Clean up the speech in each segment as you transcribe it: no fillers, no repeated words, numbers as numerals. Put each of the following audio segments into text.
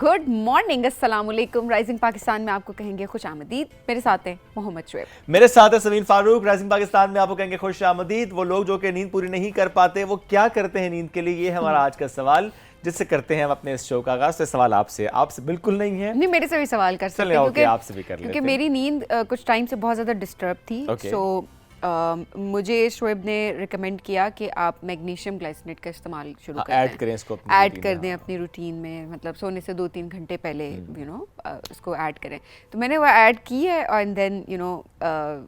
Good morning, अस्सलाम वालेकुम। Rising Pakistan में आपको कहेंगे खुश आमदीद। मेरे साथ हैं मोहम्मद शुएब, मेरे साथ है समीन फारूक। राइजिंग पाकिस्तान में आपको कहेंगे खुश आमदीद। वो लोग जो कि नींद पूरी नहीं कर पाते वो क्या करते हैं नींद के लिए, ये हमारा आज का सवाल जिससे करते हैं हम अपने इस शो का आगाज। तो सवाल आपसे बिल्कुल नहीं है। नहीं, मेरे से भी सवाल कर सकते चलिए हैं ओके, आपसे भी कर लेते हैं क्योंकि मेरी नींद कुछ टाइम से बहुत ज़्यादा डिस्टर्ब थी। सो मुझे शोएब ने रिकमेंड किया कि आप मैग्नीशियम ग्लाइसिनेट का इस्तेमाल शुरू करें, ऐड करें इसको, ऐड कर दें अपनी रूटीन में। मतलब सोने से 2-3 घंटे पहले इसको ऐड करें। तो मैंने वो ऐड की है एंड देन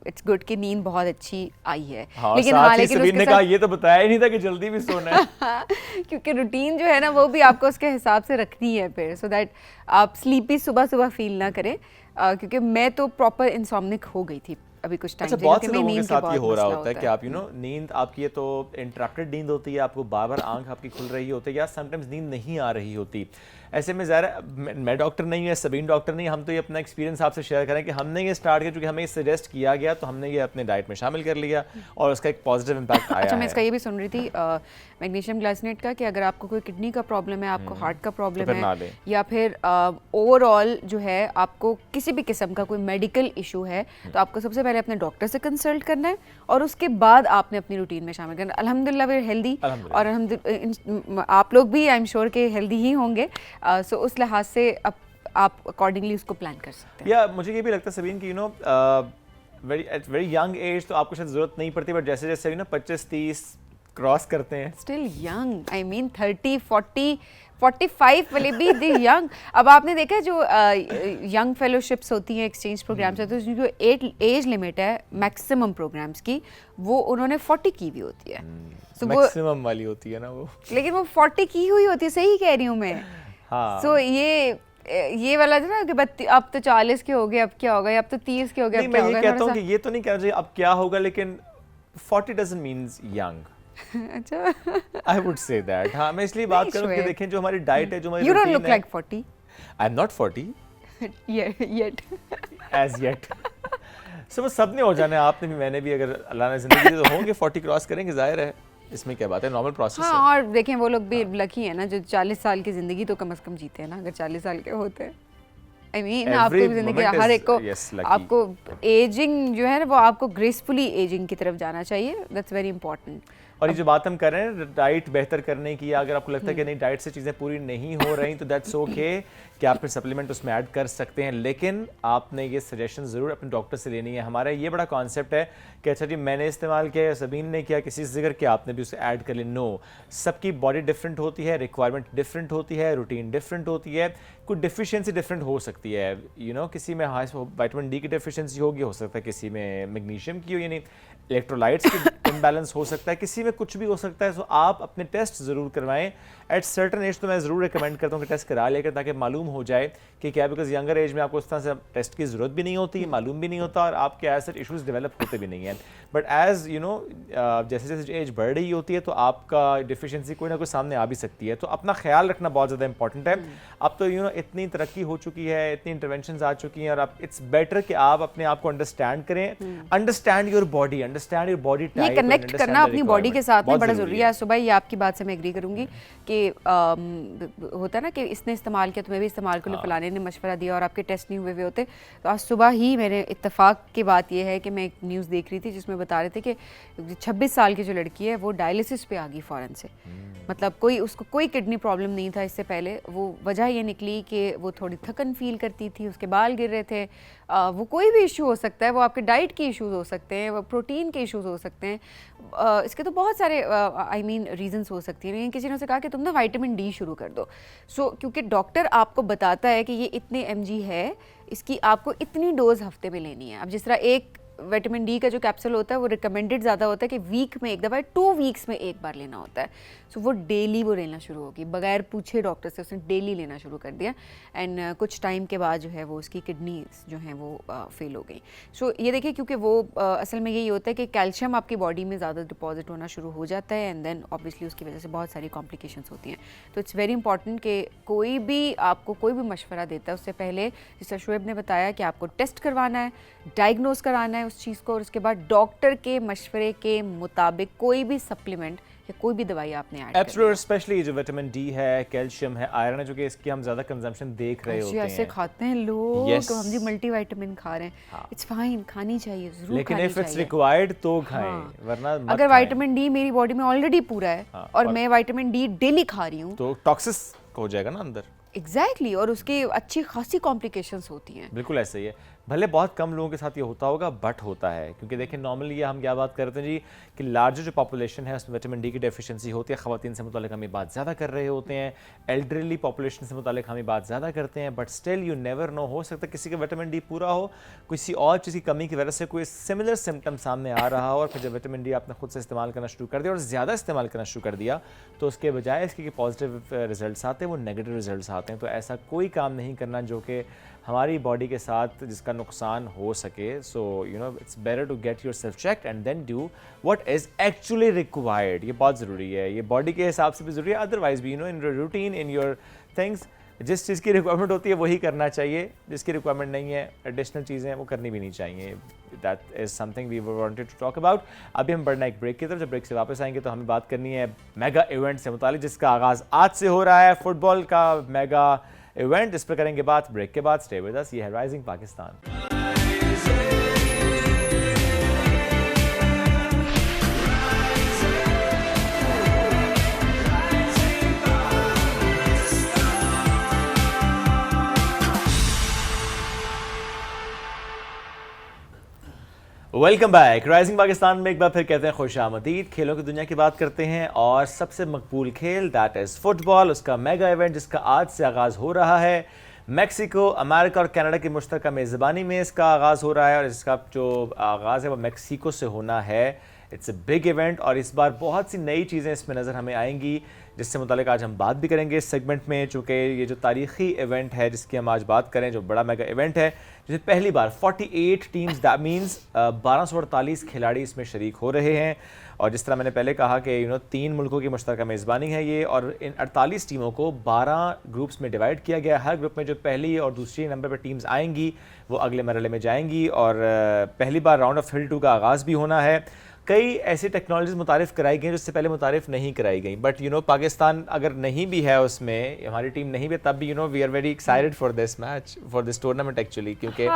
इट्स गुड कि नींद बहुत अच्छी आई है। लेकिन समीर ने कहा ये तो बताया ही नहीं था कि जल्दी भी सोना है क्योंकि रूटीन जो है ना वो भी आपको उसके हिसाब से रखनी है फिर, सो दैट आप स्लीपी सुबह सुबह फील ना करें। क्योंकि मैं तो प्रॉपर इंसोम्निक हो गई थी अभी कुछ टाइम। अच्छा, बहुत से लोगों के साथ ये हो रहा होता है कि आप नींद आपकी ये तो इंटरप्टेड नींद होती है, आपको बार बार आंख आपकी खुल रही होती है या समटाइम्स नींद नहीं आ रही होती। ऐसे में ज़ाहिर है मैं डॉक्टर नहीं है, सबीन डॉक्टर नहीं, हम तो ये अपना एक्सपीरियंस आपसे शेयर करें कि हमने ये स्टार्ट किया क्योंकि हमें सजेस्ट किया गया तो हमने ये अपने डाइट में शामिल कर लिया और उसका एक पॉजिटिव इम्पैक्ट आया। अच्छा, मैं इसका ये भी सुन रही थी मैग्नीशियम ग्लाइसिनेट का कि अगर आपको कोई किडनी का प्रॉब्लम है, आपको हार्ट का प्रॉब्लम है या फिर ओवरऑल जो है आपको किसी भी किस्म का कोई मेडिकल इशू है तो आपको सबसे पहले अपने डॉक्टर से कंसल्ट करना है और उसके बाद आपने अपनी रूटीन में शामिल करना है। अल्हम्दुलिल्लाह वी आर हेल्दी और आप लोग भी आई एम श्योर के हेल्दी ही होंगे। सो उस लिहाज से आप अकॉर्डिंगली उसको प्लान कर सकते हैं। या मुझे ये भी लगता है सबीन की वेरी यंग एज तो आपको शायद जरूरत नहीं पड़ती, बट जैसे जैसे 25-30 क्रॉस करते हैं स्टिल यंग, आई मीन 30-40 45 वाले भी दी यंग। अब आपने देखा है जो यंग फेलोशिप्स होती हैं, एक्सचेंज प्रोग्राम्स होते हैं, जो एज लिमिट है मैक्सिमम प्रोग्राम्स की वो उन्होंने 40 की भी होती है। so मैक्सिमम वाली होती है ना वो, लेकिन वो 40 की हुई होती है, सही कह रही हूँ मैं। हाँ। so ये वाला जो ना कि अब तो 40 के हो गए अब क्या होगा, अब तो 30 के हो गए अब क्या होगा। मैं ये कहता हूँ कि ये तो नहीं कहना चाहिए अब क्या होगा, लेकिन 40 डजंट मीन्स यंग। अच्छा, I would say that। हाँ, मैं इसलिए बात करूँ कि देखें जो हमारी डाइट है, जो हमारी You don't look like 40। I'm not 40 yet as yet। वो सब ने हो जाना है, आपने भी मैंने भी, अगर अल्लाह ने जिंदगी दी तो होंगे 40 क्रॉस करेंगे, जाहिर है इसमें क्या बात है, नॉर्मल प्रोसेस है। हाँ, और देखें वो लोग भी लकी है ना जो 40 साल की जिंदगी तो कम से कम जीते हैं ना, अगर 40 साल के होते हैं। I mean, आपको जिंदगी हर एक को आपको एजिंग जो है ना वो आपको ग्रेसफुली एजिंग की तरफ जाना चाहिए। That's very important. और ये जो बात हम कर रहे हैं डाइट बेहतर करने की, अगर आपको लगता है कि नहीं डाइट से चीज़ें पूरी नहीं हो रही तो दैट्स ओके कि आप फिर सप्लीमेंट उसमें ऐड कर सकते हैं, लेकिन आपने ये सजेशन ज़रूर अपने डॉक्टर से लेनी है। हमारा ये बड़ा कॉन्सेप्ट है कि अच्छा जी मैंने इस्तेमाल किया या सबीन ने किया, किसी से जिक्र किया आपने भी उसे ऐड कर ले। नो, सबकी बॉडी डिफरेंट होती है, रिक्वायरमेंट डिफरेंट होती है, रूटीन डिफरेंट होती है, कुछ डिफिशियंसी डिफरेंट हो सकती है। किसी में विटामिन डी की डिफिशियंसी होगी, हो सकता है किसी में मैग्नीशियम की हो, यानी इलेक्ट्रोलाइट्स की इम्बैलेंस हो सकता है, किसी में कुछ भी हो सकता है। सो आप अपने टेस्ट ज़रूर करवाएं एट सर्टन एज। तो मैं ज़रूर रिकमेंड करता हूँ कि टेस्ट करा लेकर, ताकि मालूम हो जाए कि क्या, बिकॉज यंगर एज में आपको उस तरह से टेस्ट की ज़रूरत भी नहीं होती, मालूम भी नहीं होता और आपके ऐसे इशूज़ डेवलप होते भी नहीं हैं। बट एज जैसे जैसे एज बढ़ रही होती है तो आपका डिफिशियंसी कोई ना कोई सामने आ भी सकती है। तो अपना ख्याल रखना बहुत ज़्यादा इंपॉर्टेंट है। अब तो इतनी तरक्की हो चुकी है, इतनी इंटरवेंशंस आ चुकी हैं और आप इट्स बेटर कि आप अपने आप को अंडरस्टैंड करें, understand your body, understand your body type, ये कनेक्ट करना अपनी बॉडी के साथ में बड़ा ज़रूरी है। सुबह ये आपकी बात से मैं एग्री करूंगी कि होता है ना कि इसने इस्तेमाल किया तो मैं भी इस्तेमाल कर लूँ, फलाने ने मशवरा दिया और आपके टेस्ट नहीं हुए हुए होते। तो आज सुबह ही मेरे इत्तेफाक की बात यह है कि मैं एक न्यूज़ देख रही थी जिसमें बता रहे थे कि 26 साल की जो लड़की है वो डायलिसिस पे आ गई फ़ौरन से। मतलब उसको कोई किडनी प्रॉब्लम नहीं था इससे पहले। वो वजह ये निकली कि वो थोड़ी थकन फील करती थी, उसके बाल गिर रहे थे। वो कोई भी इशू हो सकता है, वो आपके डाइट के इश्यूज़ हो सकते हैं, वो प्रोटीन के इश्यूज़ हो सकते हैं। इसके तो बहुत सारे आई मीन रीजंस हो सकती हैं। लेकिन किसी ने उसे कहा कि तुम ना विटामिन डी शुरू कर दो। क्योंकि डॉक्टर आपको बताता है कि ये इतने mg है, इसकी आपको इतनी डोज हफ्ते में लेनी है। अब जिस तरह एक विटामिन डी का जो कैप्सूल होता है वो रिकमेंडेड ज़्यादा होता है कि वीक में एक दफ़ा, 2 वीक्स में एक बार लेना होता है। सो वो डेली वो लेना शुरू होगी, बगैर पूछे डॉक्टर से उसने डेली लेना शुरू कर दिया। एंड कुछ टाइम के बाद जो है वो उसकी किडनीज जो हैं वो फेल हो गई। सो ये देखिए, क्योंकि वो असल में यही होता है कि कैल्शियम आपकी बॉडी में ज़्यादा डिपॉजिट होना शुरू हो जाता है एंड देन ऑब्वियसली उसकी वजह से बहुत सारी कॉम्प्लिकेशंस होती हैं। तो इट्स वेरी इंपॉर्टेंट कि कोई भी आपको कोई भी मशवरा देता है उससे पहले, जैसे शुएब ने बताया, कि आपको टेस्ट करवाना है, डायग्नोज कराना है उस चीज़ को और उसके बाद डॉक्टर के मशवरे के मुताबिक कोई भी सप्लीमेंट या कोई भी दवाई आपने ऐड एब्सोल्युटली, स्पेशली जो विटामिन डी है, कैल्शियम है, आयरन है, जो कि इसकी हम ज़्यादा कंजम्पशन देख रहे होते ऐसे हैं। खाते हैं लोग Yes. तो हम जी मल्टीविटामिन खा रहे हैं, इट्स फाइन, खानी चाहिए, जरूर लेकिन खानी इफ इट्स चाहिए। रिक्वायर्ड तो खाएं, हाँ। वरना मत अगर खाएं। विटामिन डी मेरी बॉडी में ऑलरेडी पूरा है हाँ, और और- मैं विटामिन डी डेली खा रही हूँ, तो टॉक्सिस हो जाएगा ना अंदर। एग्जैक्टली, और उसके अच्छी खासी कॉम्प्लिकेशंस होती हैं। बिल्कुल ऐसा ही है। भले बहुत कम लोगों के साथ ये होता होगा, बट होता है, क्योंकि देखिए नॉर्मली ये हम क्या बात करते हैं जी कि लार्जर जो पॉपुलेशन है उसमें विटामिन डी की डेफिशिएंसी होती है। ख़वातीन से मुतालिक हम ये बात ज़्यादा कर रहे होते हैं, एल्डरली पॉपुलेशन से मुतालिक हम ये बात ज़्यादा करते हैं, but still you never know, हो सकता है किसी का विटामिन डी पूरा हो, किसी और चीज़ की कमी की वजह से कोई सिमिलर सिम्टम सामने आ रहा हो, और फिर जब विटामिन डी आपने खुद से इस्तेमाल करना शुरू कर दिया और ज़्यादा इस्तेमाल करना शुरू कर दिया, तो उसके बजाय इसके पॉजिटिव रिजल्ट्स आते हैं वो नेगेटिव रिजल्ट्स आते हैं। तो ऐसा कोई काम नहीं करना जो कि हमारी बॉडी के साथ जिसका नुकसान हो सके। So you know it's better to get your self check and then do what is actually required. ये बहुत ज़रूरी है, ये बॉडी के हिसाब से भी ज़रूरी है, अदरवाइज भी you know in your routine, in your things, जिस चीज़ की रिक्वायरमेंट होती है वही करना चाहिए, जिसकी रिक्वायरमेंट नहीं है, एडिशनल चीज़ें वो करनी भी नहीं चाहिए। That is something we wanted to talk about. अभी हम बढ़ना एक ब्रेक की तरफ, जब ब्रेक से वापस आएंगे तो हमें बात करनी है मेगा इवेंट से मुतालिक, जिसका आगाज़ आज से हो रहा है, फुटबॉल का मेगा इवेंट। इस पर करेंगे बात ब्रेक के बाद। स्टे विद अस, ये है rising Pakistan. Welcome back. Rising Pakistan में एक बार फिर कहते हैं खुश आमदीद। खेलों की दुनिया की बात करते हैं और सबसे मकबूल खेल दैट इज़ फुटबॉल, उसका मेगा इवेंट जिसका आज से आगाज़ हो रहा है। मैक्सिको, अमेरिका और कनाडा की मुश्तरका मेज़बानी में इसका आगाज़ हो रहा है और इसका जो आगाज़ है वो मैक्सिको से होना है। इट्स अ बिग इवेंट और इस बार बहुत सी नई चीज़ें इसमें नज़र हमें आएंगी, जिससे मुतालिक आज हम बात भी करेंगे इस सेगमेंट में। चूँकि ये जो तारीख़ी इवेंट है जिसकी हम आज बात करें, जो बड़ा मेगा इवेंट है, जिसे पहली बार 48 टीम्स, दैट मीन्स 1248 खिलाड़ी इसमें शरीक हो रहे हैं। और जिस तरह मैंने पहले कहा कि 3 मुल्कों की मुश्तरका मेज़बानी है ये, और इन 48 टीमों को 12 ग्रुप्स में डिवाइड किया गया। हर ग्रुप में जो पहली और दूसरी नंबर पर टीम्स आएंगी वो अगले मरहले में जाएंगी, और पहली बार राउंड ऑफ 32 का आगाज़ भी होना है। कई ऐसी टेक्नोलॉजीज मुतारिफ़ कराई गई जिससे पहले मुतारिफ़ नहीं कराई गई, बट पाकिस्तान अगर नहीं भी है उसमें, हमारी टीम नहीं भी, तब भी we are very excited for this match, for this tournament actually, क्योंकि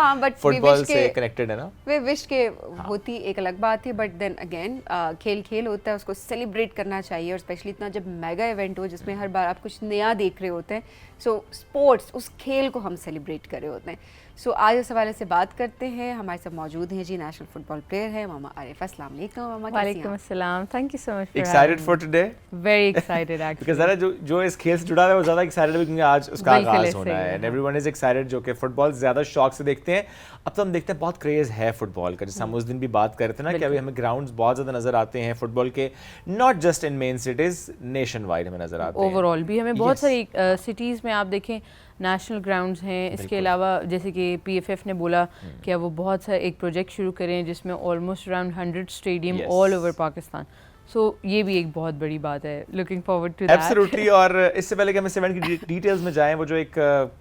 फुटबॉल से कनेक्टेड है ना। वे विश के होती एक अलग बात है, बट देन अगेन खेल खेल होता है, उसको सेलिब्रेट करना चाहिए, और स्पेशली इतना जब मेगा इवेंट हो जिसमें हर बार आप कुछ नया देख रहे होते हैं। सो स्पोर्ट्स, उस खेल को हम सेलिब्रेट कर रहे होते हैं। सो आज इस हवाले से बात करते हैं। हमारे साथ मौजूद हैं जी नेशनल फुटबॉल प्लेयर हैं मामा आरिफ। अस्सलाम वालेकुम मामा। वालेकुम अस्सलाम, thank you so much. Excited for today? Very excited actually, because ज़रा जो इस खेल से जुड़ा है वो ज़्यादा एक्साइटेड है क्योंकि आज उसका बिल्कुल आगाज़ ऐसे होना ही है, है, एंड एवरीवन इज एक्साइटेड, जो कि फुटबॉल ज़्यादा शौक से देखते हैं। अब तो हम देखते हैं बहुत क्रेज़ है फुटबॉल का, जैसे हम उस दिन भी बात कर रहे थे ना कि अभी हमें ग्राउंड्स बहुत ज़्यादा नज़र आते हैं फुटबॉल के, not just in main cities, nation wide हमें नज़र आते हैं। ओवरऑल भी हमें बहुत Yes. सारी सिटीज़ में आप देखें नेशनल ग्राउंड्स हैं। इसके अलावा जैसे कि PFF ने बोला कि अब वो बहुत सा एक प्रोजेक्ट शुरू करें जिसमें almost around 100 stadium Yes. All over Pakistan. So ये भी एक बहुत बड़ी बात है, looking forward to that. Absolutely. और इससे पहले कि हम इस इवेंट की डिटेल्स में जाएं, वो जो एक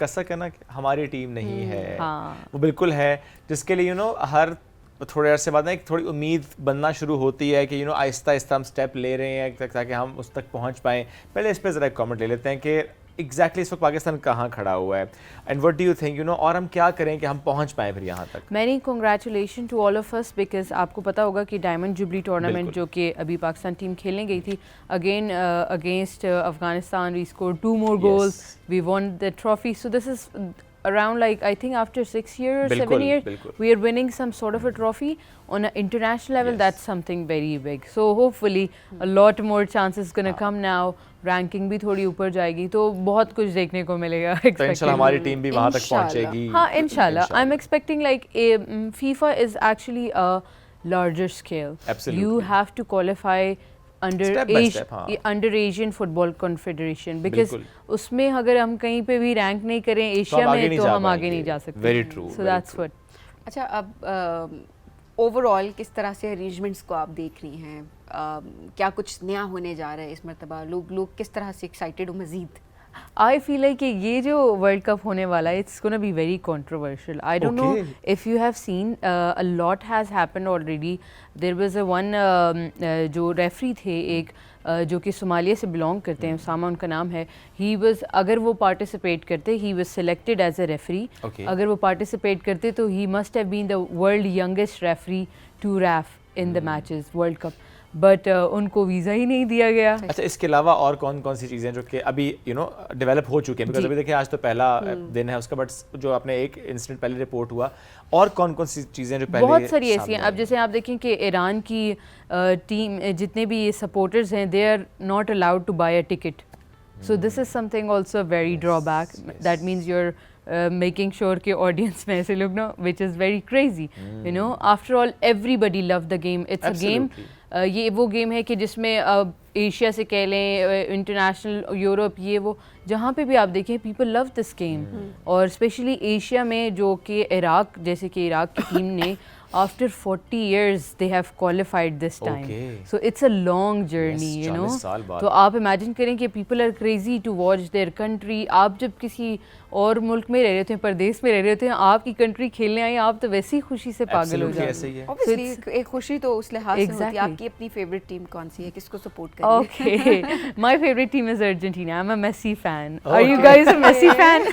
कसक है ना कि हमारी टीम नहीं है, हाँ। वो बिल्कुल है, जिसके लिए हर थोड़े अरसे बाद ना एक थोड़ी उम्मीद बनना शुरू होती है कि आहिस्ता आहिस्ता हम स्टेप ले रहे हैं ताकि हम उस तक पहुंच पाएं। पहले इस पर ज़रा एक कमेंट ले लेते हैं कि एग्जैक्टली इस वक्त पाकिस्तान कहाँ खड़ा हुआ है, and what do you think, और हम क्या करें कि हम पहुंच पाएं फिर यहाँ तक। Many congratulation to all of us, because आपको पता होगा कि डायमंड जुबली टूर्नामेंट जो कि अभी पाकिस्तान टीम खेलने गई थी again against Afghanistan, we score 2 more goals, we won the trophy. So this is around, like, I think after 6 years, 7 years, we are winning some sort of a trophy on an international level. That's something very big. So hopefully a lot more chances gonna come now. Ranking भी थोड़ी ऊपर जाएगी तो बहुत कुछ देखने को मिलेगा। तो इंशाल्लाह हमारी टीम भी वहाँ तक पहुँचेगी। हाँ इंशाल्लाह। I am expecting like FIFA is actually a larger scale. Absolutely. You have to qualify under Step by age, step, हाँ। under Asian Football Confederation, because बिल्कुल। उसमें अगर हम कहीं पे भी रैंक नहीं करें एशिया में तो हम आगे नहीं जा सकते। Very true, So very that's true. what. अच्छा, अब ओवरऑल किस तरह से अरेंजमेंट्स को आप देख रही हैं? क्या कुछ नया होने जा रहा है इस मरतबा? लोग किस तरह से एक्साइटेड हो मज़ीद? I feel like कि ये जो वर्ल्ड कप होने वाला है, it's gonna be very controversial. I don't know if you have seen, a lot has happened already. There was a one जो रेफरी थे एक जो कि सोमालिया से बिलोंग करते हैं, उसामा उनका नाम है, ही वाज, अगर वो पार्टिसिपेट करते, he was selected as a referee. अगर वो पार्टिसिपेट करते तो he must have been the world youngest referee to ref in the matches world cup, but उनको वीज़ा ही नहीं दिया गया। अच्छा, इसके अलावा और कौन कौन सी चीज़ें जो कि अभी डेवलप हो चुकी हैं? बिकॉज अभी देखिए आज तो पहला दिन है उसका, बट जो आपने एक इंसिडेंट पहले रिपोर्ट हुआ, और कौन कौन सी चीज़ें जो पहले बहुत सारी ऐसी हैं। अब जैसे आप देखें कि ईरान की टीम, जितने भी सपोर्टर्स हैं, they are not allowed to buy a ticket, so this is something also very drawback. That means you're making sure कि ऑडियंस में ऐसे लोग ना, which is very crazy, you know. After all everybody love the game, it's a game. ये वो game है कि जिसमें एशिया से कह लें, इंटरनेशनल, यूरोप, ये वो जहाँ पे भी आप देखें, पीपल लव दिस गेम। और स्पेशली एशिया में, जो कि इराक, जैसे कि इराक की टीम ने after 40 years they have qualified this time. So it's a long journey, you know. तो आप imagine करें कि people are crazy to watch their country. आप जब किसी और मुल्क में रह रहे होते हैं, परदेश में रह रहे होते हैं, आपकी कंट्री खेलने आई, आप तो वैसी खुशी से पागल हो जाते हैं। Obviously एक खुशी तो उस लिहाज से होती है। आपकी अपनी फेवरेट टीम कौन सी है, किसको सपोर्ट करें? Okay, my favorite team is Argentina. I'm a Messi fan. Are you guys a Messi fan?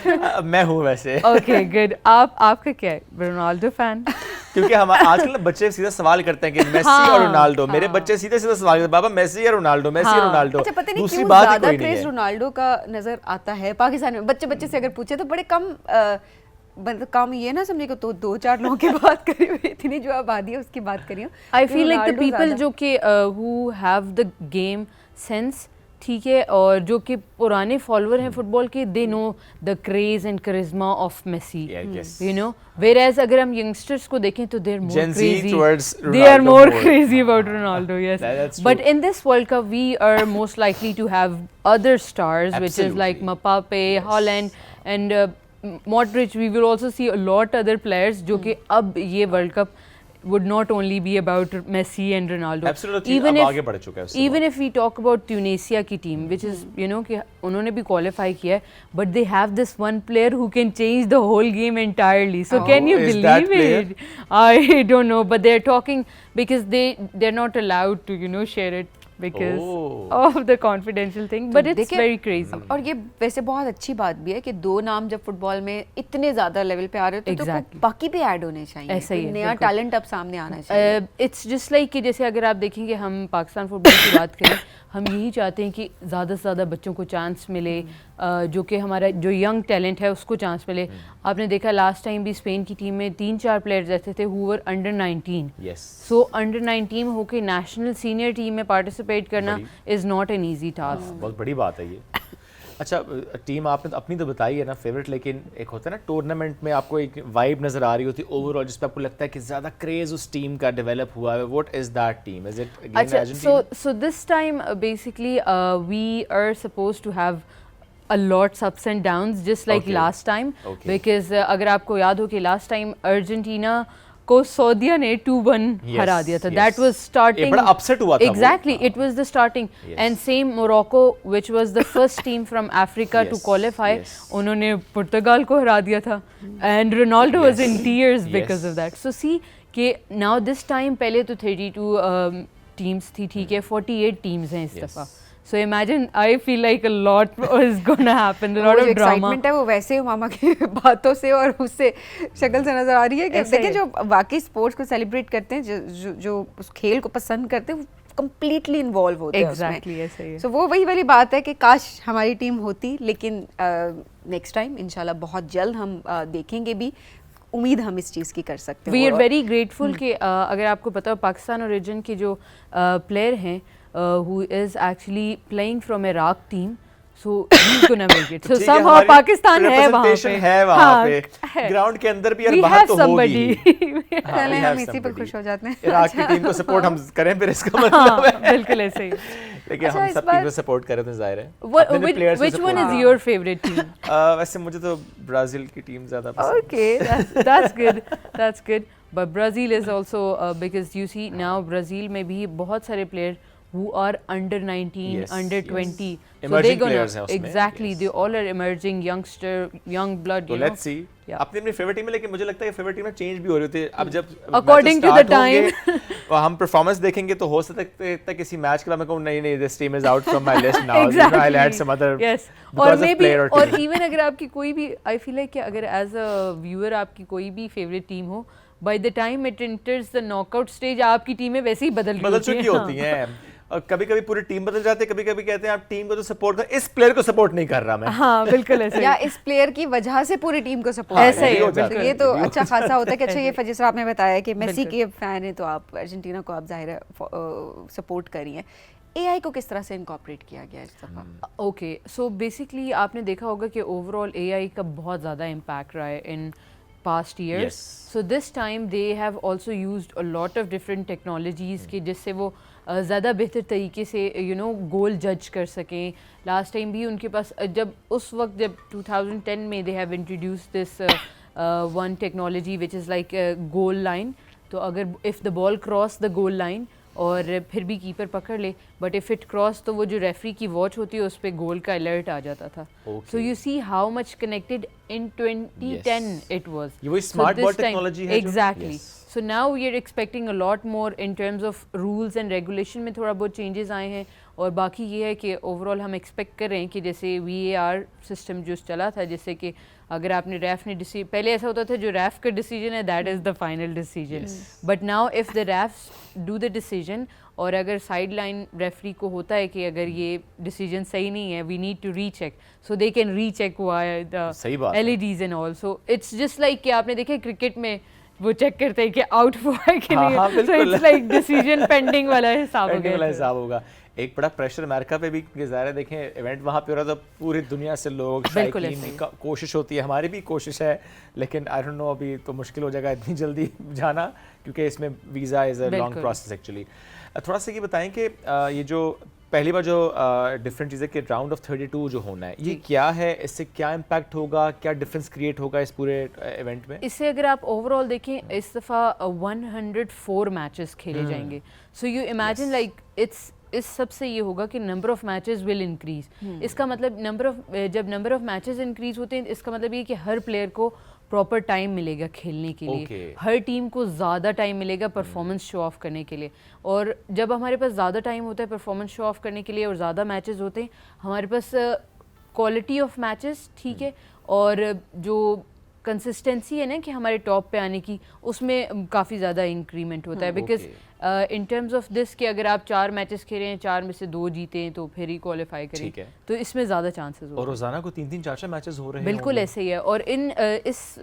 मैं हूँ वैसे। Okay, good. आपका क्या है? Ronaldo fan? क्योंकि हम आजकल बच्चे सीधा सवाल करते हैं कि मेसी और रोनाल्डो। मेरे बच्चे सीधे सीधे सवाल करते हैं, बाबा मेसी या रोनाल्डो, मेसी या रोनाल्डो। अच्छा, पता नहीं क्यों ज्यादा क्रेज रोनाल्डो का नजर आता है पाकिस्तान में। बच्चे से अगर पूछे तो बड़े कम ये ना समझे को, तो 2-4 लोगों की बात करी हुई, इतनी जो आबादी है उसकी बात करी हूँ। I feel like the people जो कि who have the game sense, ठीक है, और जो कि पुराने फॉलोअर हैं फुटबॉल के, they know the craze and charisma of Messi, you know. Whereas अगर हम यंगस्टर्स को देखें तो they are more crazy about Ronaldo, yes. But in this world cup we are most likely to have other stars, which is like Mbappe, Haaland and Modric. We will also see a lot other players जो कि अब ये world cup would not only be about Messi and Ronaldo. Absolutely, even अब if आगे बढ़ चुका है उससे even if we talk about Tunisia की team, which is you know कि उन्होंने भी qualify किया है, but they have this one player who can change the whole game entirely. So can you believe it? I don't know, but they're talking because they're not allowed to share it because of the confidential thing, but it's very crazy. और ये वैसे बहुत अच्छी बात भी है कि दो नाम जब फुटबॉल में इतने ज़्यादा लेवल पे आ रहे हो तो बाकी भी ऐड होने चाहिए, ऐसा ही नया टैलेंट अब सामने आना चाहिए। इट्स जस्ट लाइक कि जैसे अगर आप देखेंगे, हम पाकिस्तान फुटबॉल की बात करें, हम यही चाहते हैं कि ज़्यादा से ज़्यादा बच्चों को चांस मिले, जो कि हमारा जो यंग टैलेंट है उसको चांस मिले। आपने देखा लास्ट टाइम भी स्पेन की टीम में 3-4 प्लेयर्स ऐसे थे who were under 19। So under 19 होके नेशनल सीनियर टीम में पार्टिसिपेट करना is not an easy task. बहुत बड़ी बात है ये। अच्छा, टीम आपने तो अपनी तो बताई है ना फेवरेट, लेकिन एक होता है ना टूर्नामेंट में आपको एक वाइब नजर आ रही होती है ओवरऑल, जिस पे आपको लगता है कि ज़्यादा क्रेज उस टीम का डेवलप हुआ है। What is that team? Is it again Argentina? So this time basically we are supposed to have a lots ups and downs just like last time, because अगर आपको याद हो कि last time अर्जेंटीना को सऊदीया ने 2-1 हरा दिया था। That was starting, बड़ा upset हुआ था। Exactly, it was the starting, and same Morocco, which was the first team from Africa to qualify, उन्होंने पुर्तगाल को हरा दिया था, and Ronaldo was in tears because of that. So see कि now this time, पहले तो 32 teams थी, ठीक है, 48 teams हैं इस दफ़ा। So imagine, I feel like a lot is going to happen, a lot of drama. Excitement है वो वैसे मामा की बातों से और उससे शक्ल से नजर आ रही है कि देखिए जो वाकई स्पोर्ट्स को सेलिब्रेट करते हैं, जो उस खेल को पसंद करते हैं, वो कंप्लीटली इन्वॉल्व होते हैं Exactly, ऐसे ही। So वो वही वाली बात है कि काश हमारी टीम होती, लेकिन नेक्स्ट टाइम इंशाल्लाह बहुत जल्द हम देखेंगे भी, उम्मीद हम इस चीज़ की कर सकते हैं। वी आर वेरी ग्रेटफुल कि अगर आपको पता हो पाकिस्तान और रीजन के जो प्लेयर हैं who is actually playing from Iraq team, so he's gonna make it. So somehow Pakistan है वहाँ पे, ग्राउंड के अंदर भी, बाहर तो होगी। चलें हम इसी पर खुश हो जाते हैं। इराक की टीम को सपोर्ट हम करें फिर इसका मतलब है बिल्कुल ऐसे ही। लेकिन हम सब टीम को सपोर्ट करें तो जाहिर है। Which one is your favorite team? वैसे मुझे तो ब्राजील की टीम ज़्यादा पसंद है। Okay, that's good. But Brazil is also because you see now Brazil में भी बहुत सारे player who are under 19, Yes, under yes. 20. So Emerging they're gonna players हैं उसमें, exactly yes. they all are emerging youngster, young blood. तो You know. Let's see Yeah. अपनी अपनी favourite team है, लेकिन मुझे लगता है कि फेवरेट टीम में चेंज भी हो रही होती है अब जब According to the time. तो हम परफॉर्मेंस देखेंगे तो हो सकता है किसी मैच के बाद मैं कहूँ नहीं नहीं this team is out from my list now, you know, I add some other yes. और because of maybe player or और team. इवन अगर आपकी कोई भी आई फील है कि अगर एज अ व्यूअर आपकी कोई भी फेवरेट टीम हो, by the time it enters the knockout stage आपकी टीमें वैसे ही बदल चुकी होती हैं और कभी कभी पूरी टीम बदल जाती है, कभी कभी कहते हैं आप टीम को तो सपोर्ट कर, इस प्लेयर को सपोर्ट नहीं कर रहा मैं। हाँ बिल्कुल ऐसे या इस प्लेयर की वजह से पूरी टीम को सपोर्ट ऐसा ही है, तो ये तो बिल्कुल। अच्छा खासा होता है कि अच्छा ये फजील साहब आपने बताया कि मेसी बिल्कुल। के फैन है तो आप अर्जेंटीना को आप जाहिर है सपोर्ट करी हैं। एआई को किस तरह से इनकॉर्पोरेट किया गया इस दफा? ओके सो बेसिकली आपने देखा होगा कि ओवरऑल एआई का बहुत ज़्यादा इम्पैक्ट रहा है इन past years. Yes. So this time they have also used a lot of different technologies कि जिससे वो ज़्यादा बेहतर तरीके से you know गोल जज कर सकें. लास्ट टाइम भी उनके पास जब उस वक्त जब 2010 में they have introduced this one technology which is like a goal line. तो अगर if the ball cross the goal line और फिर भी कीपर पकड़ ले, बट इफ़ इट क्रॉस तो वो जो रेफरी की वॉच होती है उस पर गोल का अलर्ट आ जाता था. So you see how much connected in 2010 it was. ये वही स्मार्ट बॉल टेक्नोलॉजी है exactly. So now we are expecting a lot more in terms of rules and regulation में थोड़ा बहुत चेंजेस आए हैं. और बाकी ये है कि ओवरऑल हम एक्सपेक्ट कर रहे हैं कि जैसे VAR सिस्टम जो चला था, जैसे कि अगर आपने रैफ ने पहले ऐसा होता था जो रैफ का डिसीजन है that is the final decision, but now if the refs do the decision और अगर साइड लाइन रेफरी को होता है कि अगर ये डिसीजन सही नहीं है we need to recheck, so they can recheck via the LEDs and all. So it's just like कि आपने देखा क्रिकेट में वो चेक करते हैं कि आउट हुआ है कि नहीं. So it's like decision pending वाला हिसाब हो गया. हिसाब होगा. एक बड़ा प्रेशर अमेरिका पे भी ज़ाहिर है, देखें इवेंट वहाँ पे हो रहा था, पूरी दुनिया से लोग शायकीन का कोशिश होती है, हमारी भी कोशिश है, लेकिन आई डोंट नो अभी तो मुश्किल हो जाएगा इतनी जल्दी जाना क्योंकि इसमें visa is a long process actually. थोड़ा सा ये बताएं कि ये जो पहली बार जो डिफरेंट चीज़ें कि राउंड ऑफ 32 जो होना है ये क्या है, इससे क्या इम्पैक्ट होगा, क्या डिफरेंस क्रिएट होगा इस पूरे इवेंट में? इससे अगर आप ओवरऑल देखें इस दफ़ा 104 मैचेस खेले जाएंगे. सो यू इमेजिन लाइक इस सबसे ये होगा कि number of matches will increase. इसका मतलब जब नंबर ऑफ मैचेस इंक्रीज होते हैं इसका मतलब ये कि हर प्लेयर को प्रॉपर टाइम मिलेगा खेलने के लिए. हर टीम को ज़्यादा टाइम मिलेगा परफॉर्मेंस शो ऑफ करने के लिए. और जब हमारे पास ज़्यादा टाइम होता है परफॉर्मेंस शो ऑफ करने के लिए और ज़्यादा मैचेस होते हैं, हमारे पास क्वालिटी ऑफ मैचेस ठीक है और जो कंसिस्टेंसी है ना कि हमारे टॉप पे आने की, उसमें काफ़ी ज़्यादा इंक्रीमेंट होता है. Because in terms of this कि अगर आप 4 मैचेस खेले हैं 4 में से 2 जीते हैं तो फिर ही क्वालिफाई करें, तो इसमें ज़्यादा चांसेस होते हैं. और रोज़ाना को 3-3 4-4 मैचेस हो रहे हैं. बिल्कुल ऐसे ही है. और इन इस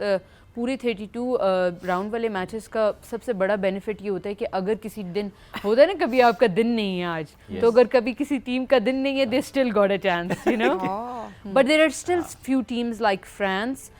पूरे 32 राउंड वाले मैचेस का सबसे बड़ा बेनिफिट ये होता है कि अगर किसी दिन होता है ना कभी आपका दिन नहीं है आज, तो अगर कभी किसी टीम का दिन नहीं है they still got a chance, you know. But there are still few teams like France,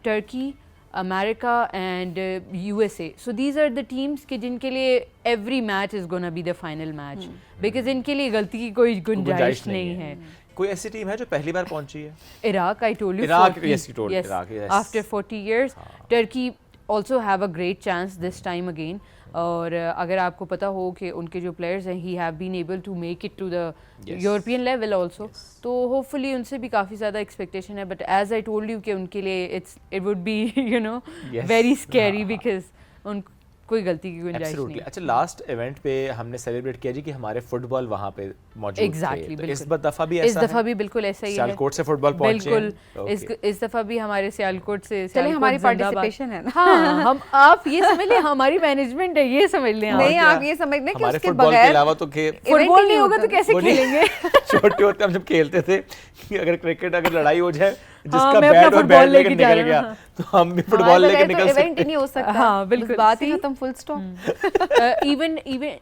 Turkey, America and USA. So these are the teams कि जिनके लिए every match is gonna be the final match. Because इनके लिए गलती की कोई गुंजाइश नहीं है. कोई ऐसी टीम है जो पहली बार पहुंची है? Iraq, I told you. Iraq, 40, yes, you told. yes, Iraq, yes. After 40 years, Turkey also have a great chance this time again. और अगर आपको पता हो कि उनके जो प्लेयर्स हैं he have been able to make it to the European level also, तो होपफुली उनसे भी काफ़ी ज़्यादा एक्सपेक्टेशन है. But as I told you कि उनके लिए it would be you know very scary because उन कोई गलती की गुंजाइश नहीं. अच्छा, लास्ट इवेंट पे हमने सेलिब्रेट किया जी कि हमारे फुटबॉल वहाँ पे मौजूद Exactly, थे. तो इस दफ़ा भी ऐसा है? इस दफ़ा भी बिल्कुल ऐसा ही है. सियालकोट से फुटबॉल पहुंचे हैं. बिल्कुल. इस दफ़ा भी हमारे सियालकोट से चलिए हमारी पार्टिसिपेशन है ना. हाँ, हम आप ये समझ लें हमारी मैनेजमेंट है, ये समझ लें. नहीं, आप ये समझ लें कि उसके फुटबॉल के बगैर अलावा तो फुटबॉल नहीं होगा तो कैसे खेलेंगे. छोटे होते हम जब खेलते थे कि अगर क्रिकेट अगर लड़ाई हो जाए जिसका मैं बैट अपना और फुटबॉल बैट लेकर लेके निकल जा गया रहा हूँ. तो हम भी फुटबॉल लेकर निकल इवेंट सकते ही नहीं हो सकता. हाँ, बिल्कुल. बात ही खत्म, फुल स्टॉप.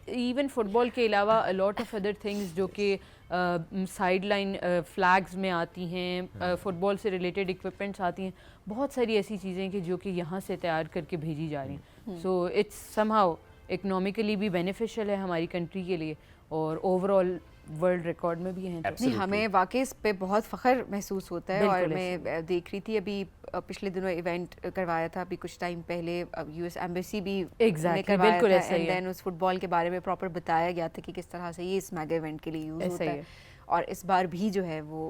इवन फुटबॉल के अलावा अ लॉट ऑफ अदर थिंग्स जो कि साइड लाइन फ्लैग्स में आती हैं, फुटबॉल से रिलेटेड इक्विपमेंट्स आती हैं, बहुत सारी ऐसी चीज़ें कि जो कि यहाँ से तैयार करके भेजी जा रही हैं. सो इट्स समहाउ इकोनॉमिकली भी बेनिफिशियल है हमारी कंट्री के लिए और ओवरऑल वर्ल्ड रिकॉर्ड में भी हैं। तो नहीं, हमें वाकई इस पे बहुत फ़ख्र महसूस होता है। और बिल्कुल मैं देख रही थी अभी पिछले दिनों इवेंट करवाया था अभी कुछ टाइम पहले, यूएस एम्बेसी भी Exactly, ने करवाया बिल्कुल था, ऐसा ही एंड है। देन उस फुटबॉल के बारे में प्रॉपर बताया गया था कि किस तरह से ये इस मेगा इवेंट के लिए यूज़ ऐसा होता ही है। है। और इस बार भी जो है वो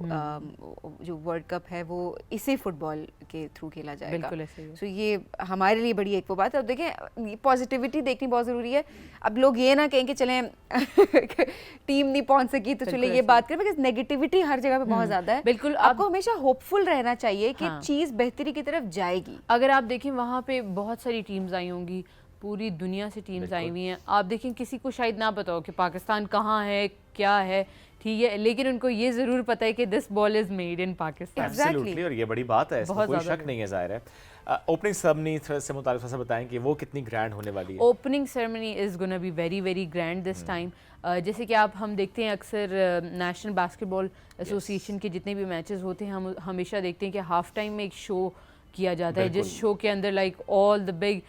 जो वर्ल्ड कप है वो इसी फुटबॉल के थ्रू खेला जाएगा। बिल्कुल ऐसे ही है। सो ये हमारे लिए बड़ी एक वो बात है। अब देखें, पॉजिटिविटी देखनी बहुत ज़रूरी है। अब लोग ये ना कहें कि चलें टीम नहीं पहुंच सकी तो चले ये बात करें, बिकॉज नेगेटिविटी हर जगह पे बहुत ज़्यादा है। बिल्कुल, आपको हमेशा होपफुल रहना चाहिए कि हाँ। चीज़ बेहतरी की तरफ जाएगी। अगर आप देखें वहाँ पे बहुत सारी टीम्स आई होंगी, पूरी दुनिया से टीम्स आई हुई हैं। आप देखें किसी को शायद ना पता हो कि पाकिस्तान कहाँ है, क्या है, ठीक है, लेकिन उनको ये ज़रूर पता है कि this ball is made in Pakistan. Absolutely, और ये बड़ी बात है, इसमें बहुत कोई ज़्यादा शक नहीं है, जाहिर है। ओपनिंग सेरेमनी से मुताल्लिक थोड़ा सा बताएं कि वो कितनी ग्रैंड होने वाली है। Opening ceremony is gonna be very very grand this time. जैसे कि हम देखते हैं अक्सर नेशनल बास्केटबॉल एसोसिएशन के जितने भी मैचेस होते हैं, हम हमेशा देखते हैं कि हाफ टाइम में एक शो किया जाता है, जिस शो के अंदर like all the big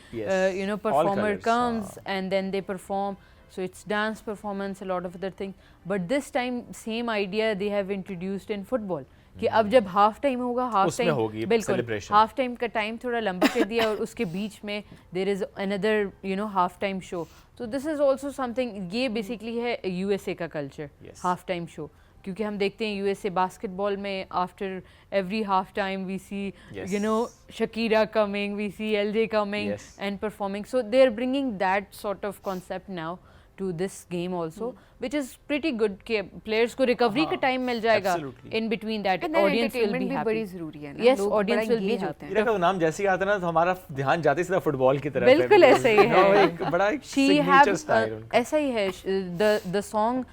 performer comes and then they perform. So it's dance performance, a lot of other things. But this time, same idea they have introduced in football. कि अब जब हाफ टाइम होगा, half time बिल्कुल half time का टाइम थोड़ा लंबा कर दिया और उसके बीच में there is another half time show. तो दिस इज आल्सो समथिंग, ये बेसिकली है यूएसए का कल्चर, हाफ टाइम शो. क्योंकि हम देखते हैं यूएसए बास्केटबॉल में after every half time we see Shakira coming, we see LJ coming and performing. So they are bringing that sort of concept now to this game also, which is pretty good कि players को recovery का time मिल जाएगा in between that. Audience will be happy. बड़ी ज़रूरी है ना. Yes, audience will be happy. इरा का नाम जैसे ही आता है ना तो हमारा ध्यान जाते ही सीधा फुटबॉल की तरफ. बिल्कुल ऐसा ही है. एक बड़ा signature style उनका. ऐसा ही है. The song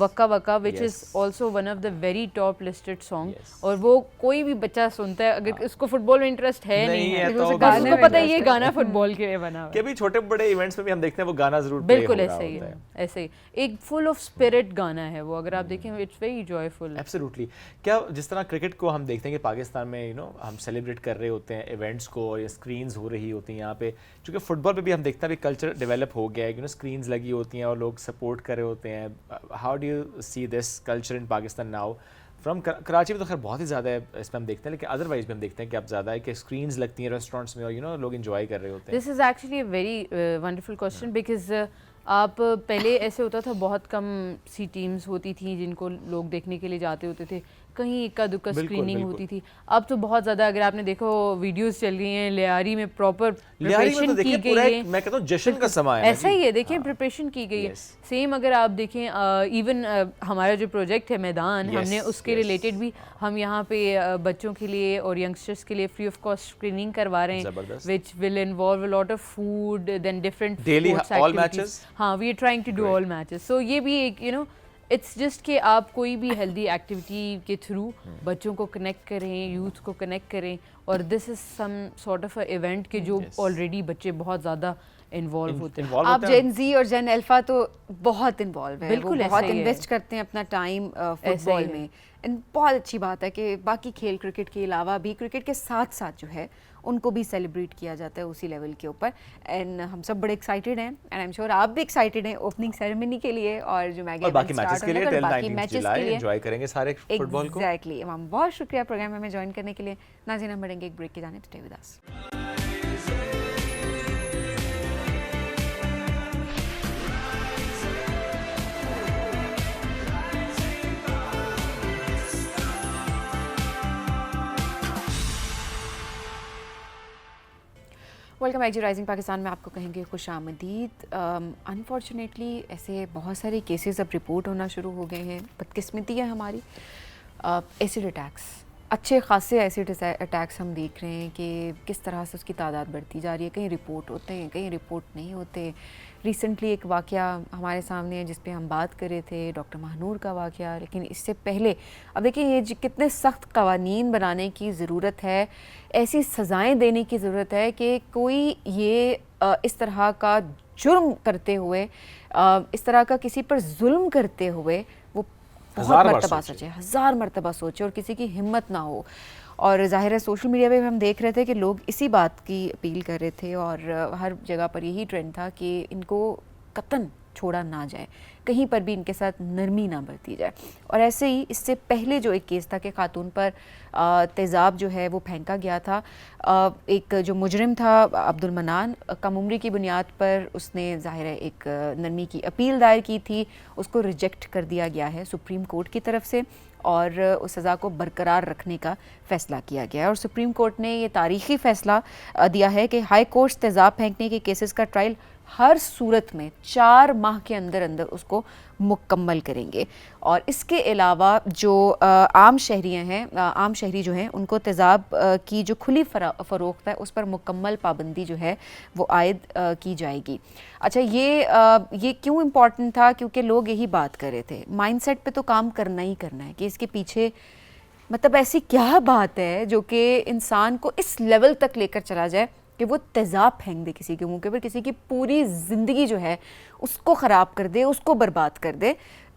waka waka, which is also one of the very top listed song. और वो कोई भी बच्चा सुनता है, अगर उसको फुटबॉल में इंटरेस्ट है नहीं है तो उसको पता है ये गाना फुटबॉल के लिए बना हुआ है. कभी छोटे बड़े इवेंट्स में भी हम देखते हैं वो गाना जरूर बिल्कुल ऐसा ही है. ऐसे ही एक फुल ऑफ स्पिरिट गाना है वो, अगर आप देखें इट्स वेरी जॉयफुल. एब्सोल्युटली. क्या जिस तरह क्रिकेट को हम देखते हैं कि पाकिस्तान में हम सेलिब्रेट कर रहे होते हैं इवेंट्स को, या स्क्रीन्स हो रही होती हैं यहाँ पे, चूँकि फुटबॉल पे भी हम देखते हैं कल्चर डेवलप हो गया है, स्क्रीन्स लगी होती हैं और लोग सपोर्ट कर रहे होते हैं. How do you see this culture in Pakistan now? From Karachi में तो खैर बहुत ही ज़्यादा है इसमें हम देखते हैं, लेकिन अदरवाइज भी हम देखते हैं कि अब ज़्यादा है कि स्क्रीन्स लगती हैं रेस्टोरेंट्स में और लोग इन्जॉय कर रहे होते हैं. This is actually a very wonderful question, because आप पहले ऐसे होता था, बहुत कम सी टीम्स होती थी जिनको लोग देखने के लिए जाते होते थे, कहीं इक्का दुक्का स्क्रीनिंग होती थी. अब तो बहुत ज़्यादा, अगर आपने देखो वीडियोस चल रही हैं, लियारी में प्रॉपर प्रिपरेशन की गई है. मैं कहता हूँ जश्न का समय है, ऐसा ही है. देखिए प्रिपरेशन की गई है. सेम अगर आप देखें इवन हमारा जो प्रोजेक्ट है मैदान, हमने उसके रिलेटेड भी हम यहाँ पे बच्चों के लिए और यंगस्टर्स के लिए फ्री ऑफ कॉस्ट स्क्रीनिंग करवा रहे हैं, which will involve a lot of food, then different sports activities. हाँ, we are trying to do all matches. So ये भी एक इट्स जस्ट कि आप कोई भी हेल्दी एक्टिविटी के थ्रू बच्चों को कनेक्ट करें, यूथ को कनेक्ट करें, और this is some sort of a event के जो ऑलरेडी बच्चे बहुत ज़्यादा इन्वॉल्व होते हैं. आप जेन जी और जेन अल्फा तो बहुत इन्वॉल्व है, बिल्कुल बहुत इन्वेस्ट करते हैं अपना टाइम फुटबॉल में. एंड बहुत अच्छी बात है कि बाकी खेल क्रिकेट के अलावा भी, क्रिकेट के साथ साथ जो है उनको भी सेलिब्रेट किया जाता है उसी लेवल के ऊपर. एंड हम सब बड़े एक्साइटेड हैं, एंड आई एम श्योर आप भी एक्साइटेड हैं ओपनिंग सेरेमनी के लिए और जो मैगी बाकी मैचेस के लिए, बाकी मैचेस के लिए एंजॉय करेंगे सारे फुटबॉल को. एग्जैक्टली. हम बहुत शुक्रिया प्रोग्राम में ज्वाइन करने के लिए. नाज़रीन, हम बढ़ेंगे एक ब्रेक के जाने. Stay with us. Welcome back ji. Rising Pakistan में आपको कहेंगे खुश आमदीद. अनफॉर्चुनेटली ऐसे बहुत सारे केसेस अब रिपोर्ट होना शुरू हो गए हैं. बदकिस्मती है हमारी. एसिड अटैक्स, अच्छे खासे एसिड अटैक्स हम देख रहे हैं कि किस तरह से उसकी तादाद बढ़ती जा रही है. कहीं रिपोर्ट होते हैं, कहीं रिपोर्ट नहीं होते. रिसेंटली एक वाक़या हमारे सामने है जिस पे हम बात कर रहे थे, डॉक्टर महानूर का वाक़या. लेकिन इससे पहले अब देखिए ये कितने सख्त कवानीन बनाने की ज़रूरत है, ऐसी सज़ाएं देने की ज़रूरत है कि कोई ये इस तरह का जुर्म करते हुए, इस तरह का किसी पर जुल्म करते हुए वो बहुत मरतबा सोचे, 1000 मरतबा सोचे और किसी की हिम्मत ना हो. और ज़ाहिर है सोशल मीडिया पे हम देख रहे थे कि लोग इसी बात की अपील कर रहे थे और हर जगह पर यही ट्रेंड था कि इनको कतन छोड़ा ना जाए, कहीं पर भी इनके साथ नरमी ना बरती जाए। और ऐसे ही इससे पहले जो एक केस था कि खातून पर तेज़ाब जो है वो फेंका गया था, एक जो मुजरिम था अब्दुल मनान, कम उम्री की बुनियाद पर उसने ज़ाहिर है एक नरमी की अपील दायर की थी, उसको रिजेक्ट कर दिया गया है सुप्रीम कोर्ट की तरफ से और उस सज़ा को बरकरार रखने का फ़ैसला किया गया है। और सुप्रीम कोर्ट ने ये तारीख़ी फ़ैसला दिया है कि हाई कोर्ट्स तेज़ाब फेंकने के केसेस का ट्रायल हर सूरत में 4 माह के अंदर अंदर उसको मुकम्मल करेंगे। और इसके अलावा जो आम शहरियाँ हैं, आम शहरी जो हैं, उनको तेज़ाब की जो खुली फ़रोख्त है उस पर मुकम्मल पाबंदी जो है वो आयद की जाएगी। अच्छा, ये क्यों इम्पॉर्टेंट था? क्योंकि लोग यही बात कर रहे थे, माइंडसेट पे तो काम करना ही करना है कि इसके पीछे मतलब ऐसी क्या बात है जो कि इंसान को इस लेवल तक लेकर चला जाए कि वो तेज़ाब फेंक दे किसी के मुंह के ऊपर, किसी की पूरी ज़िंदगी जो है उसको ख़राब कर दे, उसको बर्बाद कर दे।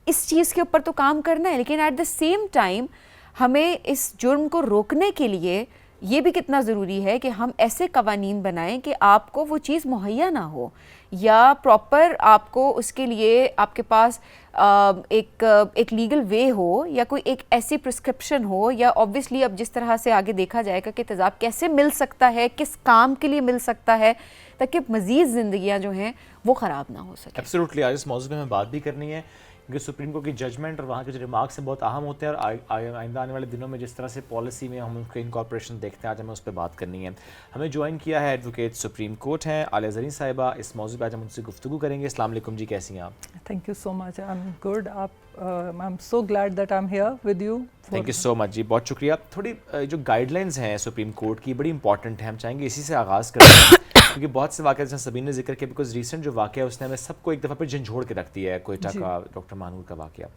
इस चीज़ के ऊपर तो काम करना है, लेकिन एट द सेम टाइम हमें इस जुर्म को रोकने के लिए ये भी कितना ज़रूरी है कि हम ऐसे कवानीन बनाएं कि आपको वो चीज़ मुहैया ना हो, या प्रॉपर आपको उसके लिए आपके पास एक लीगल वे हो, या कोई एक ऐसी प्रिस्क्रिप्शन हो, या ऑब्वियसली अब जिस तरह से आगे देखा जाएगा कि तेज़ाब कैसे मिल सकता है, किस काम के लिए मिल सकता है, ताकि मज़ीद ज़िंदगियाँ जो हैं वो ख़राब ना हो सके। एब्सोल्युटली, आज इस मौजूद में हमें बात भी करनी है क्योंकि सुप्रीम कोर्ट की जजमेंट और वहाँ के जो रिमार्क्स हैं बहुत अहम होते हैं, और आइंदा आने वाले दिनों में जिस तरह से पॉलिसी में हम उसके इनकॉर्पोरेशन देखते हैं, आज हमें उस पर बात करनी है। हमें ज्वाइन किया है एडवोकेट सुप्रीम कोर्ट हैं आलिया ज़रीन साहिबा। इस मौजू पर आज हम उनसे गुफ्तगू करेंगे। अस्सलाम वालेकुम जी, कैसी हैं आप? Thank you so much, I am good. I am so glad that I am here with you. Thank you so much जी, बहुत शुक्रिया। थोड़ी जो गाइडलाइंस हैं सुप्रीम कोर्ट की बड़ी इंपॉर्टेंट है, हम चाहेंगे इसी से आगाज़ करें क्योंकि बहुत से वाक़े जैसे सबीन ने जिक्र किया, बिकॉज रिसेंट जो वाक़ा है उसने हमें सबको एक दफ़ा फिर झंझोड़ के रख दिया है, कोयटा का डॉक्टर मानूर का वाक़ा।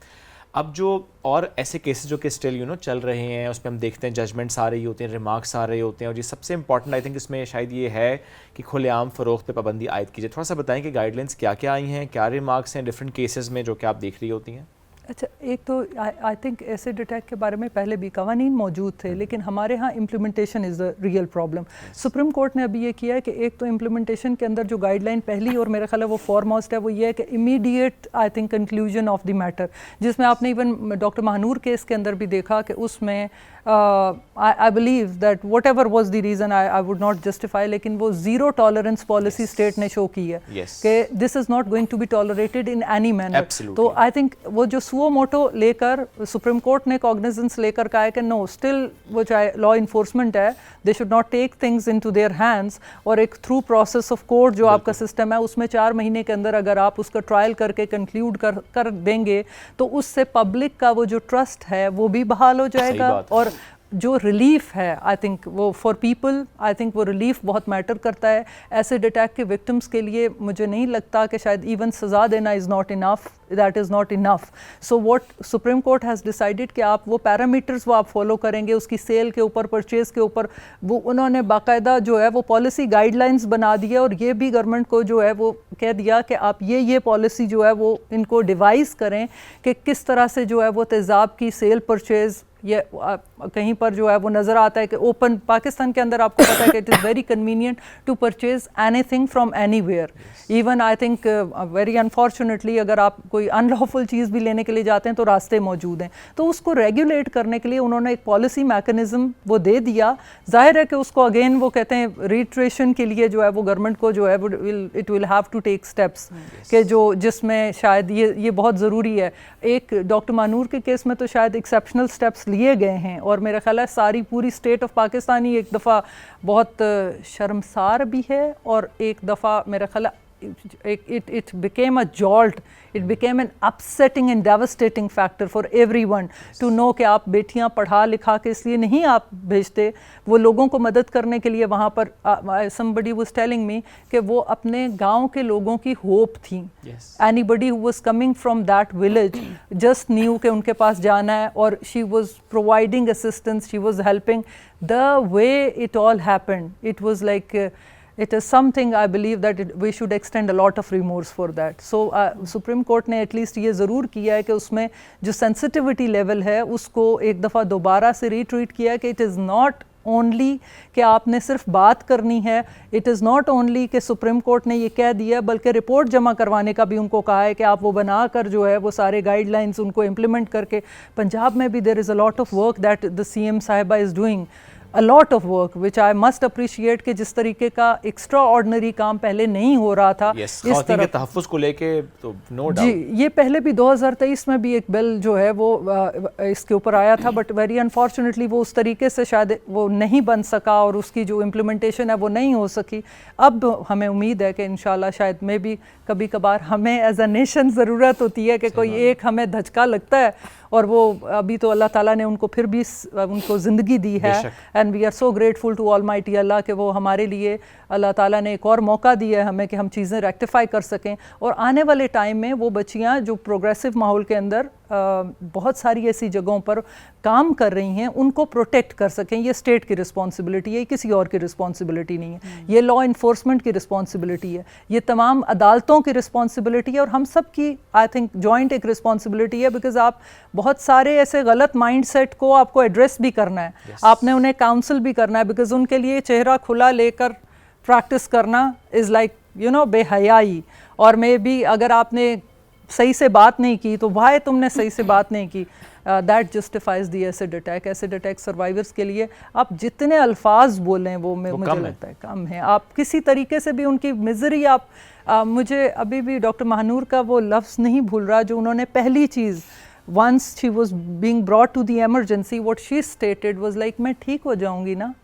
अब जो और ऐसे केसेस जो कि स्टिल चल रहे हैं, उस पर हम देखते हैं जजमेंट्स आ रही होती हैं, रिमार्क्स आ रहे होते हैं, और ये सबसे इंपॉर्टेंट आई थिंक इसमें शायद ये है कि खुलेआम फ़रोख्त पे पाबंदी आयद कीजिए। थोड़ा सा बताएं कि गाइडलाइंस क्या क्या आई हैं, क्या रिमार्क्स हैं डिफरेंट केसेस में जो कि आप देख रही होती हैं। अच्छा, एक तो आई थिंक एसिड अटैक के बारे में पहले भी कवानीन मौजूद थे, लेकिन हमारे यहाँ implementation is the real problem. Supreme court ने अभी ये किया है कि एक तो इम्प्लीमेंटेशन के अंदर जो गाइडलाइन पहली और मेरा ख्याल है वो फॉरमोस्ट है, वो ये है कि immediate I think conclusion of the matter, जिसमें आपने इवन डॉक्टर महानूर केस के अंदर भी देखा कि उसमें I believe that whatever was the reason, I would not justify, लेकिन वो ज़ीरो टॉलरेंस पॉलिसी स्टेट ने शो की है कि this is not going to be tolerated in any manner. तो आई थिंक वो जो सुओ मोटो लेकर सुप्रीम कोर्ट ने कॉग्निजेंस लेकर कहा है कि नो, स्टिल वो चाहे लॉ इन्फोर्समेंट है, they should not take things into their hands, और एक थ्रू प्रोसेस ऑफ कोर्ट जो आपका सिस्टम है उसमें 4 महीने के अंदर अगर आप उसका ट्रायल करके कंक्लूड कर देंगे तो उससे पब्लिक का वो जो ट्रस्ट है वो भी बहाल हो जाएगा, और जो रिलीफ है आई थिंक वो फॉर पीपल, आई थिंक वो रिलीफ बहुत मैटर करता है। एसिड अटैक के विक्टिम्स के लिए मुझे नहीं लगता कि शायद इवन सज़ा देना is not enough, that is not enough. So what supreme court has decided कि आप वो पैरामीटर्स वो आप फॉलो करेंगे, उसकी सेल के ऊपर, परचेज़ के ऊपर, वो उन्होंने बाकायदा जो है वो पॉलिसी गाइडलाइंस बना दी है, और ये भी गवर्नमेंट को जो है वो कह दिया कि आप ये पॉलिसी जो है वो इनको डिवाइस करें कि किस तरह से जो है वो तेज़ाब की सेल, परचेज़, ये कहीं पर जो है वो नज़र आता है कि ओपन पाकिस्तान के अंदर आपको पता है कि it is very convenient to purchase anything from anywhere. Even I think very unfortunately अगर आप कोई अनलॉफुल चीज़ भी लेने के लिए जाते हैं तो रास्ते मौजूद हैं, तो उसको रेगुलेट करने के लिए उन्होंने एक पॉलिसी मैकेनिज़्म वो दे दिया। जाहिर है कि उसको अगेन वो कहते हैं रिट्रेशन के लिए जो है वो गवर्नमेंट को जो है वो it will have to take steps कि जो जिसमें शायद ये बहुत ज़रूरी है। एक डॉक्टर मानूर के केस में तो शायद एक्सेप्शनल स्टेप्स लिए गए हैं, और मेरा ख्याल है सारी पूरी स्टेट ऑफ पाकिस्तान ही एक दफ़ा बहुत शर्मसार भी है, और एक दफ़ा मेरा ख्याल है it became a jolt, it became an upsetting and devastating factor for everyone to know कि आप बेटियां पढ़ा लिखा के इसलिए नहीं आप भेजते, वो लोगों को मदद करने के लिए वहाँ पर somebody was telling me कि वो अपने गांव के लोगों की होप थी। Anybody who was coming from that village just knew कि उनके पास जाना है, और she was providing assistance, she was helping. The way it all happened, it was like it is something I believe that we should extend a lot of remorse for that. So Supreme Court ने at least ये ज़रूर किया है कि उसमें जो sensitivity level है उसको एक दफ़ा दोबारा से retreat किया है कि it is not ओनली कि आपने सिर्फ बात करनी है, इट इज़ नॉट ओनली कि सुप्रीम कोर्ट ने ये कह दिया, बल्कि रिपोर्ट जमा करवाने का भी उनको कहा है कि आप वो बना कर जो है वो सारे गाइडलाइंस उनको इम्प्लीमेंट करके। पंजाब में भी there is a lot of work that the CM साहिबा is doing, a lot of work which I must appreciate कि जिस तरीके का एक्स्ट्रा ऑर्डनरी काम पहले नहीं हो रहा था yes, इस तरह के तहफ़्फ़ुज़ को लेके तो नो जी, डाउट। ये पहले भी 2023 में भी एक बिल जो है वो इसके ऊपर आया था, बट वेरी अनफॉर्चुनेटली वो उस तरीके से शायद वो नहीं बन सका और उसकी जो इम्प्लीमेंटेशन है वो नहीं हो सकी। अब हमें उम्मीद है कि इंशाल्लाह शायद में भी कभी कभार हमें एज अ नेशन ज़रूरत होती है कि कोई एक हमें धचका लगता है, और वो अभी तो अल्लाह ताला ने उनको फिर भी उनको ज़िंदगी दी है, and we are so grateful to almighty Allah कि वो हमारे लिए अल्लाह ताला ने एक और मौका दिया है हमें कि हम चीज़ें रेक्टिफाई कर सकें, और आने वाले टाइम में वो बच्चियां जो प्रोग्रेसिव माहौल के अंदर बहुत सारी ऐसी जगहों पर काम कर रही हैं उनको प्रोटेक्ट कर सकें। ये स्टेट की रिस्पॉन्सिबिलिटी है, किसी और की रिस्पॉन्सिबिलिटी नहीं है, ये लॉ इन्फोर्समेंट की रिस्पॉन्सिबिलिटी है, ये तमाम अदालतों की रिस्पॉन्सिबिलिटी है, और हम सब की आई थिंक जॉइंट एक रिस्पॉन्सिबिलिटी है, बिकॉज आप बहुत सारे ऐसे गलत माइंडसेट को आपको एड्रेस भी करना है, आपने उन्हें काउंसिल भी करना है, बिकॉज उनके लिए चेहरा खुला लेकर प्रैक्टिस करना इज़ लाइक यू नो बेहयाई, और मे बी अगर आपने सही से बात नहीं की तो वाई तुमने सही से बात नहीं की, that justifies the acid attack. Acid attack survivors के लिए आप जितने अल्फाज बोलें वो मुझे लगता है कम है। आप किसी तरीके से भी उनकी मिजरी आप मुझे अभी भी डॉक्टर महानूर का वो लफ्ज़ नहीं भूल रहा जो उन्होंने पहली चीज़ once she was being brought to the emergency, what she stated was like मैं ठीक हो जाऊंगी ना,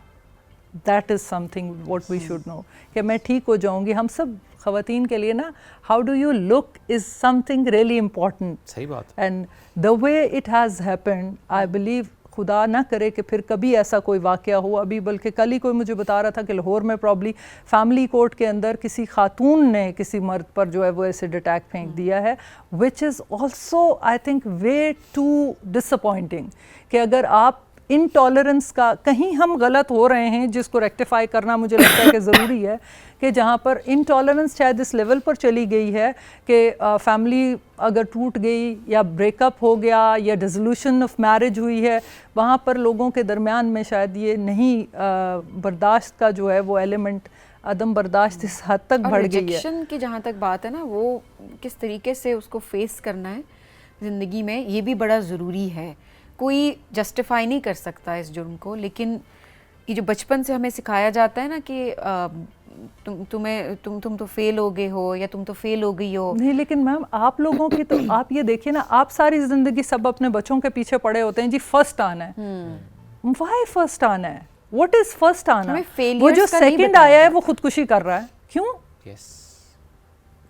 that is something what we should know कि मैं ठीक हो जाऊंगी। हम सब ख़वातीन के लिए ना how do you look is something really important, सही बात, and the way it has happened I believe खुदा ना करे कि फिर कभी ऐसा कोई वाक़या हो। अभी बल्कि कल ही कोई मुझे बता रहा था कि लाहौर में प्रॉब्ली फैमिली कोर्ट के अंदर किसी खातून ने किसी मर्द पर जो है वो एसिड अटैक फेंक दिया है, which is also I think way too disappointing कि अगर आप इनटॉलरेंस का कहीं हम गलत हो रहे हैं जिसको रेक्टिफाई करना मुझे लगता है कि ज़रूरी है कि जहाँ पर इनटॉलरेंस शायद इस लेवल पर चली गई है कि फैमिली अगर टूट गई या ब्रेकअप हो गया या डिसोल्यूशन ऑफ मैरिज हुई है, वहाँ पर लोगों के दरमियान में शायद ये नहीं बर्दाश्त का जो है वो एलिमेंट अदम बर्दाश्त इस हद तक बढ़ गई है। रिजेक्शन की जहाँ तक बात है ना, वो किस तरीके से उसको फेस करना है ज़िंदगी में, ये भी बड़ा ज़रूरी है। कोई जस्टिफाई नहीं कर सकता इस जुर्म को, लेकिन ये जो बचपन से हमें सिखाया जाता है ना कि तुम तो फेल हो गए हो या तुम तो फेल हो गई हो। नहीं, लेकिन मैम आप लोगों की तो आप ये देखिए ना, आप सारी जिंदगी सब अपने बच्चों के पीछे पड़े होते हैं जी, फर्स्ट आना है। व्हाई फर्स्ट आना है? व्हाट इज फर्स्ट आना? वो जो सेकंड आया है वो खुदकुशी कर रहा है, क्यों?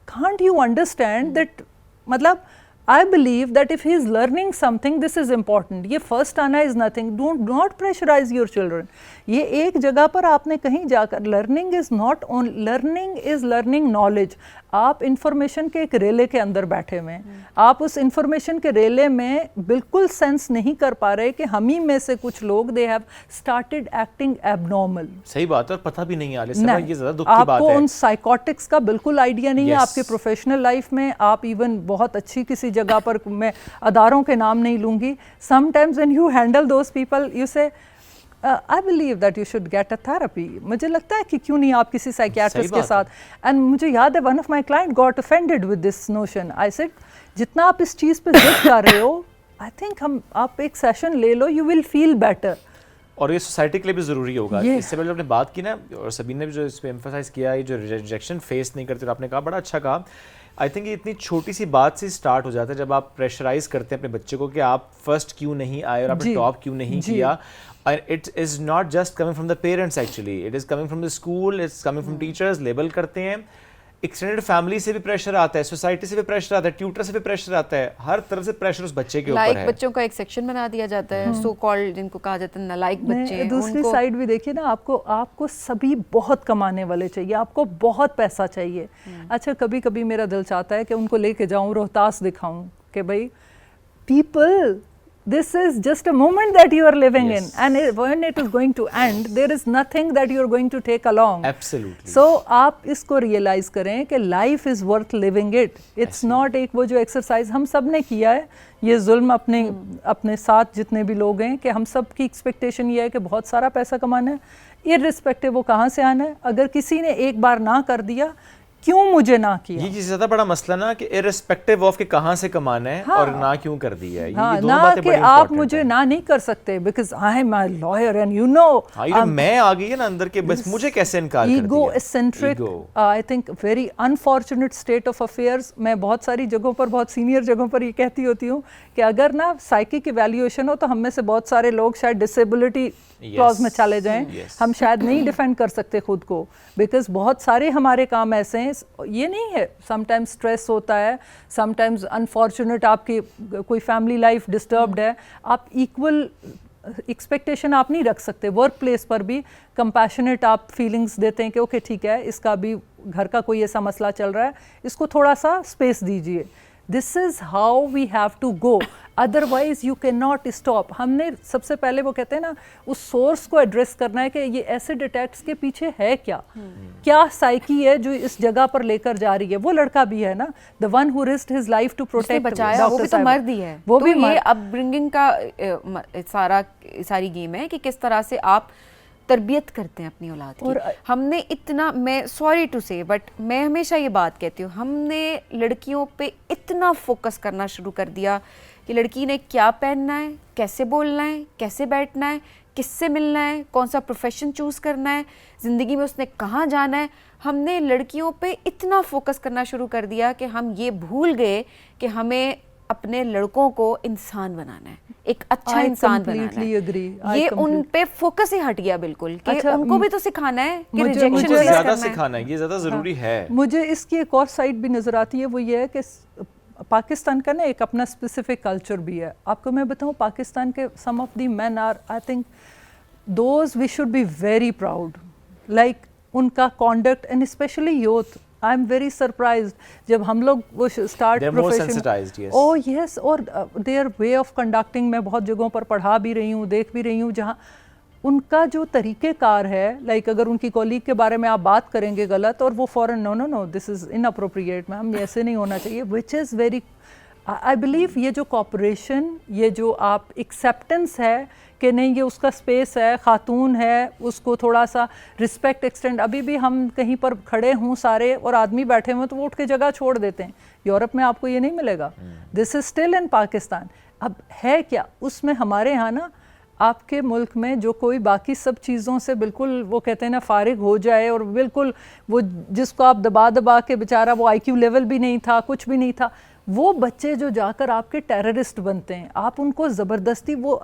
Can't you understand that? मतलब I believe that if he is learning something, this is important. ये first आना is nothing. Do not pressurize your children. ये एक जगह पर आपने कहीं जाकर learning is not on, learning is learning knowledge. आप information के एक रेले के अंदर बैठे हुए हैं, आप उस information के रेले में बिल्कुल सेंस नहीं कर पा रहे कि हम ही में से कुछ लोग they have started acting abnormal. सही बात है, और पता भी नहीं है, ये ज़्यादा दुख की बात है। आपको उन साइकोटिक्स का बिल्कुल आइडिया नहीं है। आपके प्रोफेशनल लाइफ में आप इवन बहुत अच्छी किसी जगह पर, मैं अदारों के नाम नहीं लूँगी, sometimes when you handle those people you say I believe that you should get a therapy. मुझे लगता है कि क्यों नहीं आप किसी साइकियाट्रिस्ट के साथ। एंड मुझे याद है one of my client got offended with this notion. I said जितना आप इस चीज़ पे जिद कर रहे हो, आई थिंक आप एक सेशन ले लो, यू विल फील बेटर। और ये सोसाइटी के लिए भी ज़रूरी होगा। इससे पहले आपने बात की ना, और सबीन ने भी जो इस पर एम्फसाइज़ किया, ये जो रिजेक्शन फेस नहीं करते, आपने कहा बड़ा अच्छा कहा। आई थिंक ये इतनी छोटी सी बात से स्टार्ट हो जाता है जब आप प्रेशराइज करते हैं अपने बच्चे को कि आप फर्स्ट क्यों नहीं आए और आपने टॉप क्यों नहीं किया। It is not just coming from the parents, actually it is coming from the school, it's coming from teachers, label करते हैं। एक्सटेंडेड फैमिली से भी प्रेशर आता है, सोसाइटी से भी प्रेशर आता है, ट्यूटर से भी प्रेशर आता है, हर तरफ से प्रेशर उस बच्चे के ऊपर है। बच्चों का एक सेक्शन बना दिया जाता है, सो कॉल्ड जिनको कहा जाता है नालायक बच्चे। दूसरी साइड भी देखिए ना, आपको सभी बहुत कमाने वाले चाहिए, आपको बहुत पैसा चाहिए। अच्छा, कभी कभी मेरा दिल चाहता है कि उनको लेके जाऊं, रोहतास दिखाऊं कि भाई people this is just a moment that you are living in, and when it is going to end, there is nothing that you are going to take along. Absolutely. So आप इसको realize करें कि life is worth living it. It's not एक वो जो exercise हम सब ने किया है, ये जुल्म अपने साथ जितने भी लोग हैं कि हम सब की expectation ये है कि बहुत सारा पैसा कमाना है, irrespective वो कहाँ से आना है. अगर किसी ने एक बार ना कर दिया, क्यों मुझे ना किया? ये ज्यादा बड़ा मसला ना कि इररिस्पेक्टिव ऑफ के कहाँ से कमाना है और ना क्यों कर दिया है, ये दोनों ना बातें कि बड़ी आप important मुझे हैं। ना नहीं कर सकते because I am a lawyer and you know हाँ, ये मैं आ गई है ना अंदर के, बस मुझे कैसे इनकार कर दिया? Ego eccentric, I think very unfortunate state of affairs. मैं बहुत सारी जगहों पर, बहुत सीनियर जगहों पर ये कहती होती हूँ कि अगर ना साइकिक इवैल्यूएशन हो तो हम में से बहुत सारे लोग शायद डिसेबिलिटी क्लॉज में चले जाएं. हम शायद नहीं डिफेंड कर सकते खुद को बिकॉज बहुत सारे हमारे काम ऐसे हैं. ये नहीं है, समटाइम्स स्ट्रेस होता है, समटाइम्स अनफॉर्चुनेट आपकी कोई फैमिली लाइफ डिस्टर्ब्ड है, आप इक्वल एक्सपेक्टेशन आप नहीं रख सकते. वर्क प्लेस पर भी कंपैशनेट आप फीलिंग्स देते हैं कि ओके ठीक है, इसका भी घर का कोई ऐसा मसला चल रहा है, इसको थोड़ा सा स्पेस दीजिए. This is how we have to go, otherwise you can not stop. हमने सबसे पहले वो कहते हैं ना, उस सोर्स को एड्रेस करना है कि ये एसिड अटैक्स के पीछे है क्या, क्या साइकी है जो इस जगह पर लेकर जा रही है. वो लड़का भी है ना, the one who risked his life to protect, बचाया, वो भी तो मर्द ही है. वो तो भी ये अपब्रिंगिंग का सारी गेम है कि किस तरह से आप तरबियत करते हैं अपनी औलाद की. हमने इतना, मैं सॉरी टू से बट मैं हमेशा ये बात कहती हूँ, हमने लड़कियों पे इतना फोकस करना शुरू कर दिया कि लड़की ने क्या पहनना है, कैसे बोलना है, कैसे बैठना है, किससे मिलना है, कौन सा प्रोफेशन चूज़ करना है, ज़िंदगी में उसने कहाँ जाना है. हमने लड़कियों पे इतना फोकस करना शुरू कर दिया कि हम ये भूल गए कि हमें अपने लड़कों को इंसान बनाना है, एक अच्छा इंसान बनाना है. ये उन पे फोकस ही हट गया बिल्कुल कि उनको भी तो सिखाना है कि रिजेक्शन मुझे ज़्यादा सिखाना है, ये ज़्यादा ज़रूरी है. मुझे इसकी एक और साइड भी नज़र आती है, वो ये है कि पाकिस्तान का ना एक अपना स्पेसिफिक कल्चर भी है. आपको मैं बताऊं, पाकिस्तान के some of the men are, I think those we should be very proud, like उनका conduct and specially youth. I am very surprised जब हम लोग वो स्टार्ट प्रोफेशन, ओह यस, और देयर वे ऑफ कंडक्टिंग. मैं बहुत जगहों पर पढ़ा भी रही हूँ, देख भी रही हूँ, जहाँ उनका जो तरीक़ेकार है, लाइक अगर उनकी कॉलीग के बारे में आप बात करेंगे गलत, और वो फ़ौरन no no no this is inappropriate ma'am, ऐसे नहीं होना चाहिए, which is very, I believe ये जो कॉपरेशन, ये जो आप एक्सेप्टेंस है कि नहीं ये उसका स्पेस है, खातून है, उसको थोड़ा सा रिस्पेक्ट एक्सटेंड. अभी भी हम कहीं पर खड़े हों सारे और आदमी बैठे हुए तो वो उठ के जगह छोड़ देते हैं. यूरोप में आपको ये नहीं मिलेगा. This is still in Pakistan. अब है क्या उसमें, हमारे यहाँ ना आपके मुल्क में जो कोई बाकी सब चीज़ों से बिल्कुल वो कहते हैं ना फारिग हो जाए, और बिल्कुल वो जिसको आप दबा दबा के, बेचारा वो IQ लेवल भी नहीं था, कुछ भी नहीं था, वो बच्चे जो जाकर आपके टेररिस्ट बनते हैं, आप उनको ज़बरदस्ती, वो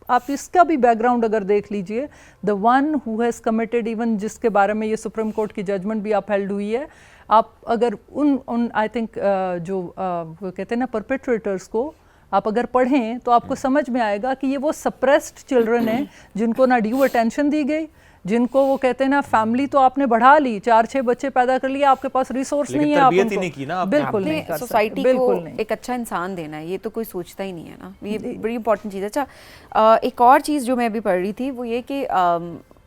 आप इसका भी बैकग्राउंड अगर देख लीजिए, the one who has committed, even जिसके बारे में ये सुप्रीम कोर्ट की जजमेंट भी अपहेल्ड हुई है, आप अगर उन आई थिंक जो वो कहते हैं ना परपेट्रेटर्स को आप अगर पढ़ें तो आपको समझ में आएगा कि ये वो सप्रेस्ड चिल्ड्रन हैं जिनको ना ड्यू अटेंशन दी गई, जिनको वो कहते हैं ना फैमिली तो आपने बढ़ा ली, 4-6 बच्चे पैदा कर लिए, आपके पास रिसोर्स नहीं है, आप उनको नहीं की ना, बिल्कुल नहीं कर सकते, सोसाइटी को एक अच्छा इंसान देना है, ये तो कोई सोचता ही नहीं है ना. ये बड़ी इंपॉर्टेंट चीज़ है. अच्छा, एक और चीज़ जो मैं अभी पढ़ रही थी वो ये कि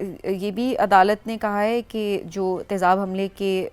ये भी अदालत ने कहा है कि जो तेज़ाब हमले के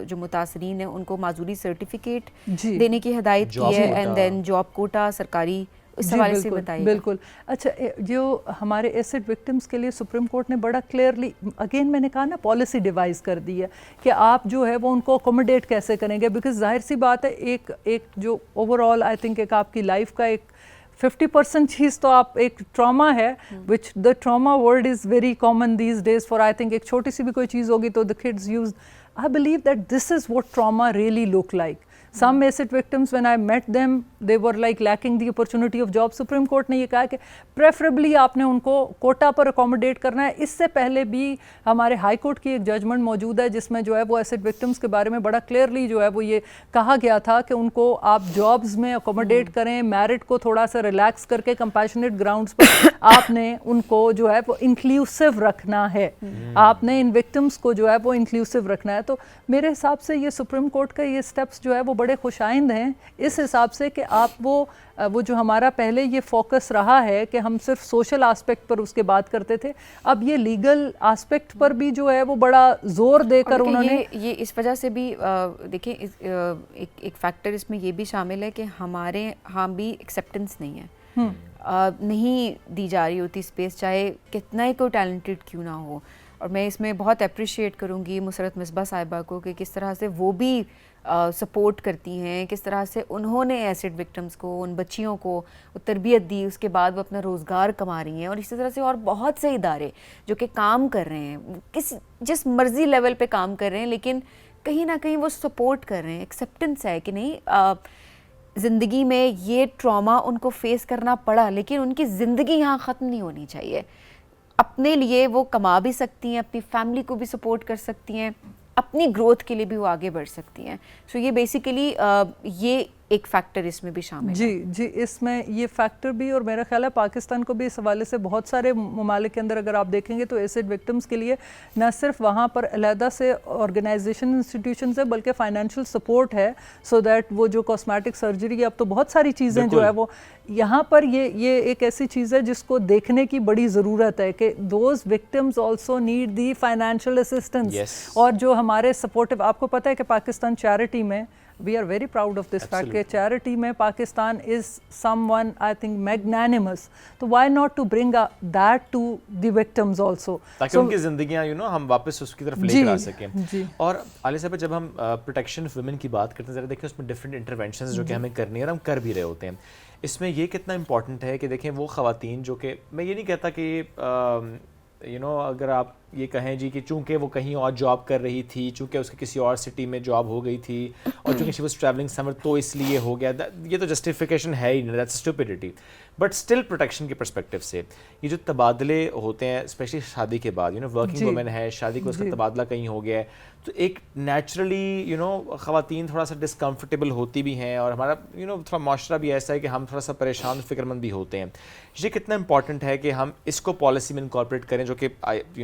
जो मुतासरीन हैं उनको माजूरी सर्टिफिकेट देने की हिदायत की है, एंड देन जॉब कोटा सरकारी, इस हवाले से बताइए. बिल्कुल. अच्छा, जो हमारे एसिड विक्टिम्स के लिए सुप्रीम कोर्ट ने बड़ा क्लियरली, अगेन मैंने कहा ना, पॉलिसी डिवाइस कर दी है कि आप जो है वो उनको अकोमोडेट कैसे करेंगे, बिकॉज जाहिर सी बात है एक जो ओवरऑल आई थिंक एक आपकी लाइफ का एक 50% चीज़ तो आप एक ट्रॉमा है, which the trauma word is very common these days for, I think एक छोटी सी भी कोई चीज़ होगी तो the kids use. I believe that this is what trauma really look like. Some acid victims, when I met them, they were like lacking the opportunity of job. Supreme Court ने ये कहा कि preferably आपने उनको कोटा पर accommodate करना है. इससे पहले भी हमारे हाई कोर्ट की एक जजमेंट मौजूद है जिसमें जो है वो acid victims के बारे में बड़ा clearly जो है वो ये कहा गया था कि उनको आप jobs में accommodate करें, merit को थोड़ा सा relax करके compassionate grounds पर आपने उनको जो है वो inclusive रखना है. आपने इन victims को जो है वो inclusive रखना है. तो मेरे हिसाब से ये सुप्रीम कोर्ट का ये steps जो है वो बड़े खुशाइंद हैं इस हिसाब से कि आप वो जो हमारा पहले ये फोकस रहा है कि हम सिर्फ सोशल एस्पेक्ट पर उसके बात करते थे, अब ये लीगल एस्पेक्ट पर भी जो है वो बड़ा जोर देकर उन्होंने ये इस वजह से भी देखिए एक फैक्टर इसमें ये भी शामिल है कि हमारे यहाँ भी एक्सेप्टेंस नहीं है, नहीं दी जा रही होती स्पेस, चाहे कितना ही कोई टैलेंटेड क्यों ना हो। और मैं इसमें बहुत अप्रिशिएट करूँगी मुसरत मिसबा साहिबा को कि किस तरह से वो भी सपोर्ट करती हैं, किस तरह से उन्होंने एसिड विक्टिम्स को, उन बच्चियों को तरबियत दी, उसके बाद वो अपना रोज़गार कमा रही हैं। और इसी तरह से और बहुत से इदारे जो कि काम कर रहे हैं, जिस मर्जी लेवल पे काम कर रहे हैं, लेकिन कहीं ना कहीं वो सपोर्ट कर रहे हैं। एक्सेप्टेंस है कि नहीं, ज़िंदगी में ये ट्रॉमा उनको फेस करना पड़ा, लेकिन उनकी ज़िंदगी यहाँ ख़त्म नहीं होनी चाहिए। अपने लिए वो कमा भी सकती हैं, अपनी फैमिली को भी सपोर्ट कर सकती हैं, अपनी ग्रोथ के लिए भी वो आगे बढ़ सकती हैं। सो ये बेसिकली ये एक फैक्टर इसमें भी शामिल है। जी, इसमें ये फैक्टर भी, और मेरा ख्याल है पाकिस्तान को भी इस हवाले से बहुत सारे ममालिक के अंदर अगर आप देखेंगे तो एसिड विक्टिम्स के लिए न सिर्फ वहाँ पर अलहदा से ऑर्गेनाइजेशन इंस्टीट्यूशंस है, बल्कि फाइनेंशियल सपोर्ट है, सो दैट वो जो कॉस्मेटिक सर्जरी, अब तो बहुत सारी चीज़ें जो है वो यहाँ पर ये एक ऐसी चीज़ है जिसको देखने की बड़ी ज़रूरत है कि those victims also need the financial assistance. और जो हमारे सपोर्टिव, आपको पता है कि पाकिस्तान चैरिटी में we are very proud of this fact कि charity में Pakistan is someone I think magnanimous, तो why not to bring that to the victims also, ताकि उनकी जिंदगियां हम वापस उसकी तरफ लेकर आ सकें। और आलिया साहब, जब हम प्रोटेक्शन ऑफ वुमेन की बात करते हैं, जरा देखिए उसमें डिफरेंट इंटरवेंशंस जो कि हमें करनी है और हम कर भी रहे होते हैं। इसमें ये कितना इंपॉर्टेंट है कि देखें वो ख़वातीन जो कि, मैं ये नहीं कहता कि अगर आप ये कहें जी कि चूंकि वो कहीं और जॉब कर रही थी, चूंकि उसकी किसी और सिटी में जॉब हो गई थी, और चूंकि शी वाज ट्रैवलिंग समर तो इसलिए हो गया, ये तो जस्टिफिकेशन है ही नहीं, that's stupidity. But still protection के पर्सपेक्टिव से ये जो तबादले होते हैं, स्पेशली शादी के बाद, वर्किंग वुमेन है, शादी को उसका तबादला कहीं हो गया है, तो एक नेचुरली ख़वातीन थोड़ा सा डिस्कम्फर्टेबल होती भी हैं, और हमारा थोड़ा माशरा भी ऐसा है कि हम थोड़ा सा परेशान फ़िक्रमंद भी होते हैं। ये कितना इंपॉर्टेंट है कि हम इसको पॉलिसी में इनकॉर्पोरेट करें, जो कि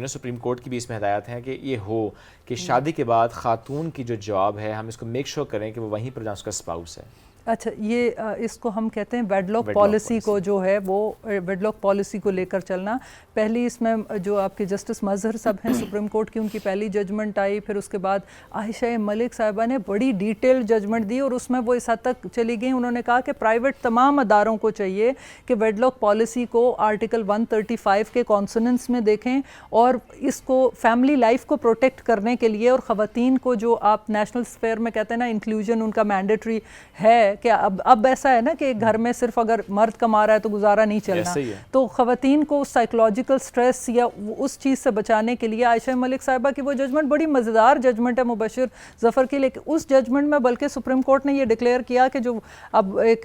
सुप्रीम कोर्ट की भी इसमें हदायत है कि ये हो कि शादी के बाद खातून की जो जॉब है, हम इसको मेक श्योर करें कि वो वहीं पर जहाँ उसका स्पाउस है। अच्छा, ये इसको हम कहते हैं वेडलॉक पॉलिसी को, जो है वो वेडलॉक पॉलिसी को लेकर चलना। पहली इसमें जो आपके जस्टिस मजहर साहब हैं सुप्रीम कोर्ट की, उनकी पहली जजमेंट आई, फिर उसके बाद आयशा मलिक साहिबा ने बड़ी डिटेल जजमेंट दी, और उसमें वो इस हद तक चली गई, उन्होंने कहा कि प्राइवेट तमाम अदारों को चाहिए कि वेडलॉक पॉलिसी को आर्टिकल 135 के कॉन्सोनेंस में देखें, और इसको फैमिली लाइफ को प्रोटेक्ट करने के लिए, और ख़वातीन को जो आप नेशनल स्फेयर में कहते हैं ना इंक्लूजन उनका मैंडेटरी है, कि अब ऐसा है ना कि घर में सिर्फ अगर मर्द कमा रहा है तो गुजारा नहीं चलना, तो ख़वातीन को साइकोलॉजिकल स्ट्रेस या उस चीज़ से बचाने के लिए आयशा मलिक साहिबा की वो जजमेंट बड़ी मज़ेदार जजमेंट है मुबशिर ज़फ़र की। लेकिन उस जजमेंट में बल्कि सुप्रीम कोर्ट ने ये डिक्लेयर किया कि जो अब एक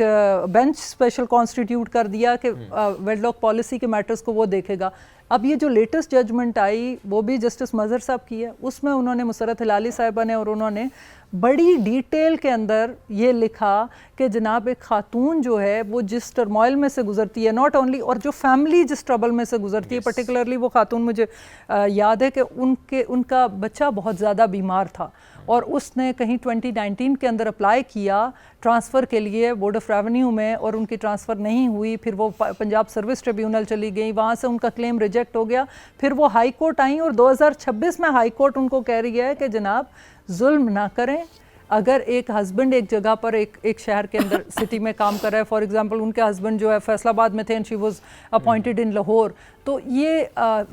बेंच स्पेशल कॉन्स्टिट्यूट कर दिया कि वेडलॉक पॉलिसी के मैटर्स को वो देखेगा। अब ये जो लेटेस्ट जजमेंट आई वो भी जस्टिस मजहर साहब की है, उसमें उन्होंने मुसरत हिलाली साहिबा ने, और उन्होंने बड़ी डिटेल के अंदर ये लिखा कि जनाब एक खातून जो है वो जिस टर्मोइल में से गुजरती है, नॉट ओनली, और जो फैमिली जिस ट्रबल में से गुजरती है, पर्टिकुलरली वो खातून, मुझे याद है कि उनका बच्चा बहुत ज़्यादा बीमार था, और उसने कहीं 2019 के अंदर अप्लाई किया ट्रांसफ़र के लिए बोर्ड ऑफ रेवेन्यू में, और उनकी ट्रांसफ़र नहीं हुई, फिर वो पंजाब सर्विस ट्रिब्यूनल चली गई, वहाँ से उनका क्लेम रिजेक्ट हो गया, फिर वो हाई कोर्ट आई, और 2026 में हाई कोर्ट उनको कह रही है कि जनाब जुल्म ना करें। अगर एक हस्बैंड एक जगह पर एक शहर के अंदर सिटी में काम कर रहा है, फॉर एग्जांपल उनके हस्बैंड जो है फैसलाबाद में थे and she was appointed in Lahore, तो ये